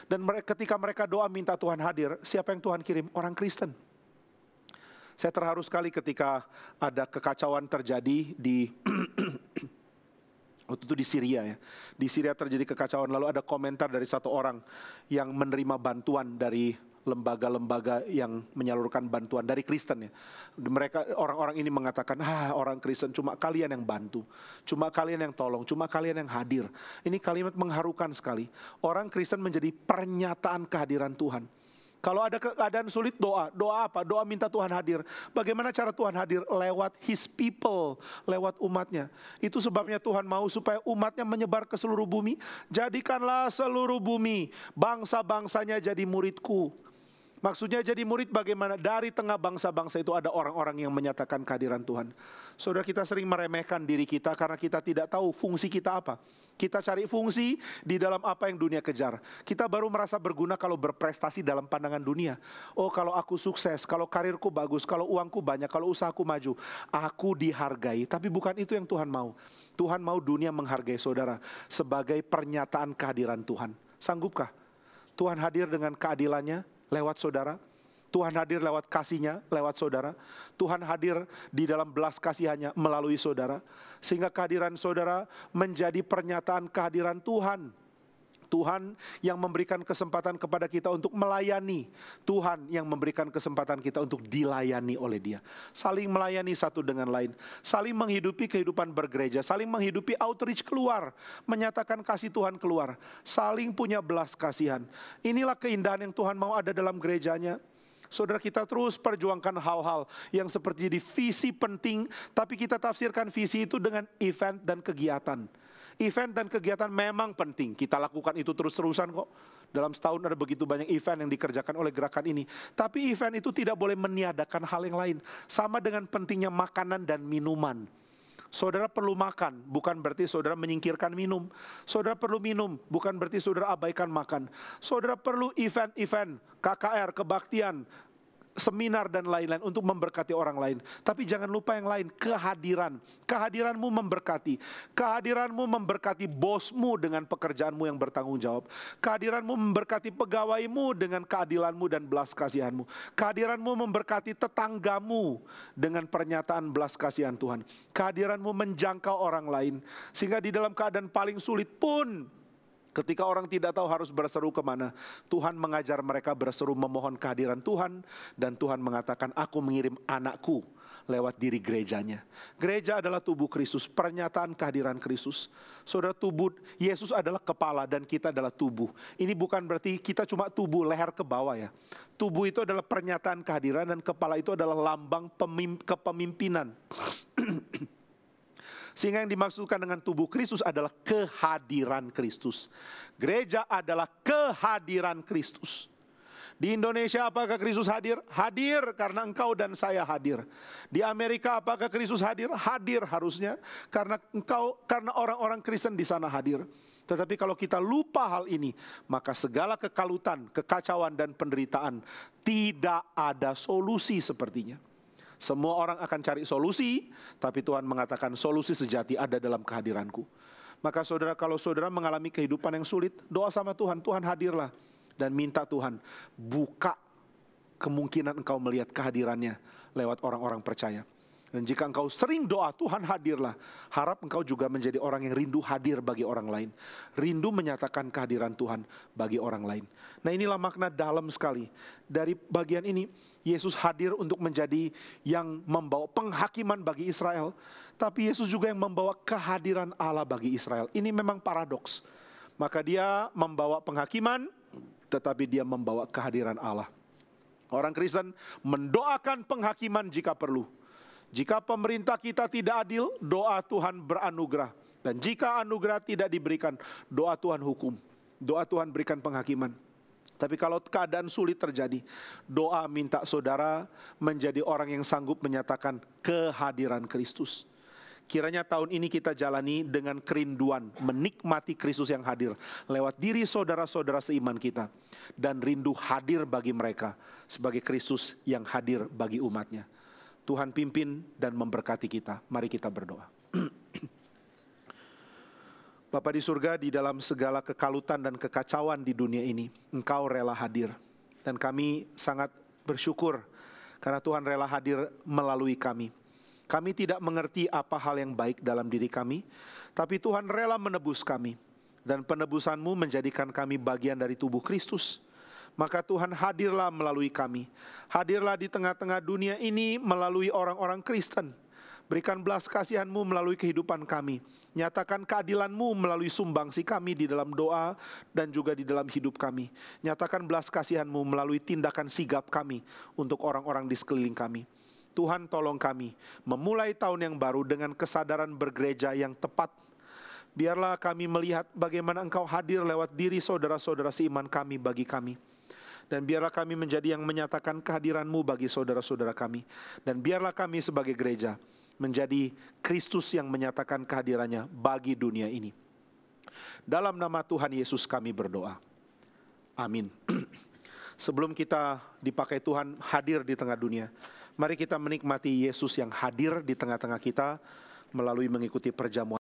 Dan ketika mereka doa minta Tuhan hadir, siapa yang Tuhan kirim? Orang Kristen. Saya terharu sekali ketika ada kekacauan terjadi di waktu itu di Syria ya. Di Syria terjadi kekacauan, lalu ada komentar dari satu orang yang menerima bantuan dari lembaga-lembaga yang menyalurkan bantuan dari Kristen ya. Mereka, orang-orang ini mengatakan, orang Kristen cuma kalian yang bantu, cuma kalian yang tolong, cuma kalian yang hadir. Ini kalimat mengharukan sekali. Orang Kristen menjadi pernyataan kehadiran Tuhan. Kalau ada keadaan sulit, doa apa? Doa minta Tuhan hadir. Bagaimana cara Tuhan hadir? Lewat His people, lewat umatnya. Itu sebabnya Tuhan mau supaya umatnya menyebar ke seluruh bumi. Jadikanlah seluruh bumi, bangsa-bangsanya jadi muridku. Maksudnya jadi murid bagaimana? Dari tengah bangsa-bangsa itu ada orang-orang yang menyatakan kehadiran Tuhan. Saudara, kita sering meremehkan diri kita karena kita tidak tahu fungsi kita apa. Kita cari fungsi di dalam apa yang dunia kejar. Kita baru merasa berguna kalau berprestasi dalam pandangan dunia. Oh, kalau aku sukses, kalau karirku bagus, kalau uangku banyak, kalau usahaku maju, aku dihargai. Tapi bukan itu yang Tuhan mau. Tuhan mau dunia menghargai saudara sebagai pernyataan kehadiran Tuhan. Sanggupkah Tuhan hadir dengan keadilannya lewat saudara? Tuhan hadir lewat kasih-Nya lewat saudara. Tuhan hadir di dalam belas kasihannya melalui saudara. Sehingga kehadiran saudara menjadi pernyataan kehadiran Tuhan. Tuhan yang memberikan kesempatan kepada kita untuk melayani. Tuhan yang memberikan kesempatan kita untuk dilayani oleh Dia. Saling melayani satu dengan lain. Saling menghidupi kehidupan bergereja. Saling menghidupi outreach keluar. Menyatakan kasih Tuhan keluar. Saling punya belas kasihan. Inilah keindahan yang Tuhan mau ada dalam gerejanya. Saudara, kita terus perjuangkan hal-hal yang seperti di visi penting, tapi kita tafsirkan visi itu dengan event dan kegiatan. Event dan kegiatan memang penting, kita lakukan itu terus-terusan kok. Dalam setahun ada begitu banyak event yang dikerjakan oleh gerakan ini. Tapi event itu tidak boleh meniadakan hal yang lain. Sama dengan pentingnya makanan dan minuman. Saudara perlu makan, bukan berarti saudara menyingkirkan minum. Saudara perlu minum, bukan berarti saudara abaikan makan. Saudara perlu event-event, KKR, kebaktian, seminar dan lain-lain untuk memberkati orang lain. Tapi jangan lupa yang lain, kehadiran. Kehadiranmu memberkati. Kehadiranmu memberkati bosmu dengan pekerjaanmu yang bertanggung jawab. Kehadiranmu memberkati pegawaimu dengan keadilanmu dan belas kasihanmu. Kehadiranmu memberkati tetanggamu dengan pernyataan belas kasihan Tuhan. Kehadiranmu menjangkau orang lain. Sehingga di dalam keadaan paling sulit pun, ketika orang tidak tahu harus berseru kemana, Tuhan mengajar mereka berseru memohon kehadiran Tuhan. Dan Tuhan mengatakan, aku mengirim anakku lewat diri gerejanya. Gereja adalah tubuh Kristus, pernyataan kehadiran Kristus. Saudara, tubuh Yesus adalah kepala dan kita adalah tubuh. Ini bukan berarti kita cuma tubuh leher ke bawah ya. Tubuh itu adalah pernyataan kehadiran dan kepala itu adalah lambang kepemimpinan. Sehingga yang dimaksudkan dengan tubuh Kristus adalah kehadiran Kristus. Gereja adalah kehadiran Kristus. Di Indonesia apakah Kristus hadir? Hadir karena engkau dan saya hadir. Di Amerika apakah Kristus hadir? Hadir harusnya karena orang-orang Kristen di sana hadir. Tetapi kalau kita lupa hal ini, maka segala kekalutan, kekacauan, dan penderitaan tidak ada solusi sepertinya. Semua orang akan cari solusi, tapi Tuhan mengatakan solusi sejati ada dalam kehadiranku. Maka saudara, kalau saudara mengalami kehidupan yang sulit, doa sama Tuhan, Tuhan hadirlah. Dan minta Tuhan buka kemungkinan engkau melihat kehadirannya lewat orang-orang percaya. Dan jika engkau sering doa, Tuhan hadirlah. Harap engkau juga menjadi orang yang rindu hadir bagi orang lain. Rindu menyatakan kehadiran Tuhan bagi orang lain. Nah, inilah makna dalam sekali. Dari bagian ini, Yesus hadir untuk menjadi yang membawa penghakiman bagi Israel. Tapi Yesus juga yang membawa kehadiran Allah bagi Israel. Ini memang paradoks. Maka dia membawa penghakiman, tetapi dia membawa kehadiran Allah. Orang Kristen mendoakan penghakiman jika perlu. Jika pemerintah kita tidak adil, doa Tuhan beranugerah. Dan jika anugerah tidak diberikan, doa Tuhan hukum. Doa Tuhan berikan penghakiman. Tapi kalau keadaan sulit terjadi, doa minta saudara menjadi orang yang sanggup menyatakan kehadiran Kristus. Kiranya tahun ini kita jalani dengan kerinduan, menikmati Kristus yang hadir lewat diri saudara-saudara seiman kita. Dan rindu hadir bagi mereka sebagai Kristus yang hadir bagi umatnya. Tuhan pimpin dan memberkati kita. Mari kita berdoa. Bapa di surga, di dalam segala kekalutan dan kekacauan di dunia ini, Engkau rela hadir. Dan kami sangat bersyukur karena Tuhan rela hadir melalui kami. Kami tidak mengerti apa hal yang baik dalam diri kami, tapi Tuhan rela menebus kami. Dan penebusan-Mu menjadikan kami bagian dari tubuh Kristus. Maka Tuhan hadirlah melalui kami. Hadirlah di tengah-tengah dunia ini melalui orang-orang Kristen. Berikan belas kasihan-Mu melalui kehidupan kami. Nyatakan keadilan-Mu melalui sumbangsi kami di dalam doa dan juga di dalam hidup kami. Nyatakan belas kasihan-Mu melalui tindakan sigap kami untuk orang-orang di sekeliling kami. Tuhan tolong kami memulai tahun yang baru dengan kesadaran bergereja yang tepat. Biarlah kami melihat bagaimana Engkau hadir lewat diri saudara-saudara seiman kami bagi kami. Dan biarlah kami menjadi yang menyatakan kehadiran-Mu bagi saudara-saudara kami. Dan biarlah kami sebagai gereja menjadi Kristus yang menyatakan kehadirannya bagi dunia ini. Dalam nama Tuhan Yesus kami berdoa. Amin. Sebelum kita dipakai Tuhan hadir di tengah dunia, mari kita menikmati Yesus yang hadir di tengah-tengah kita melalui mengikuti perjamuan.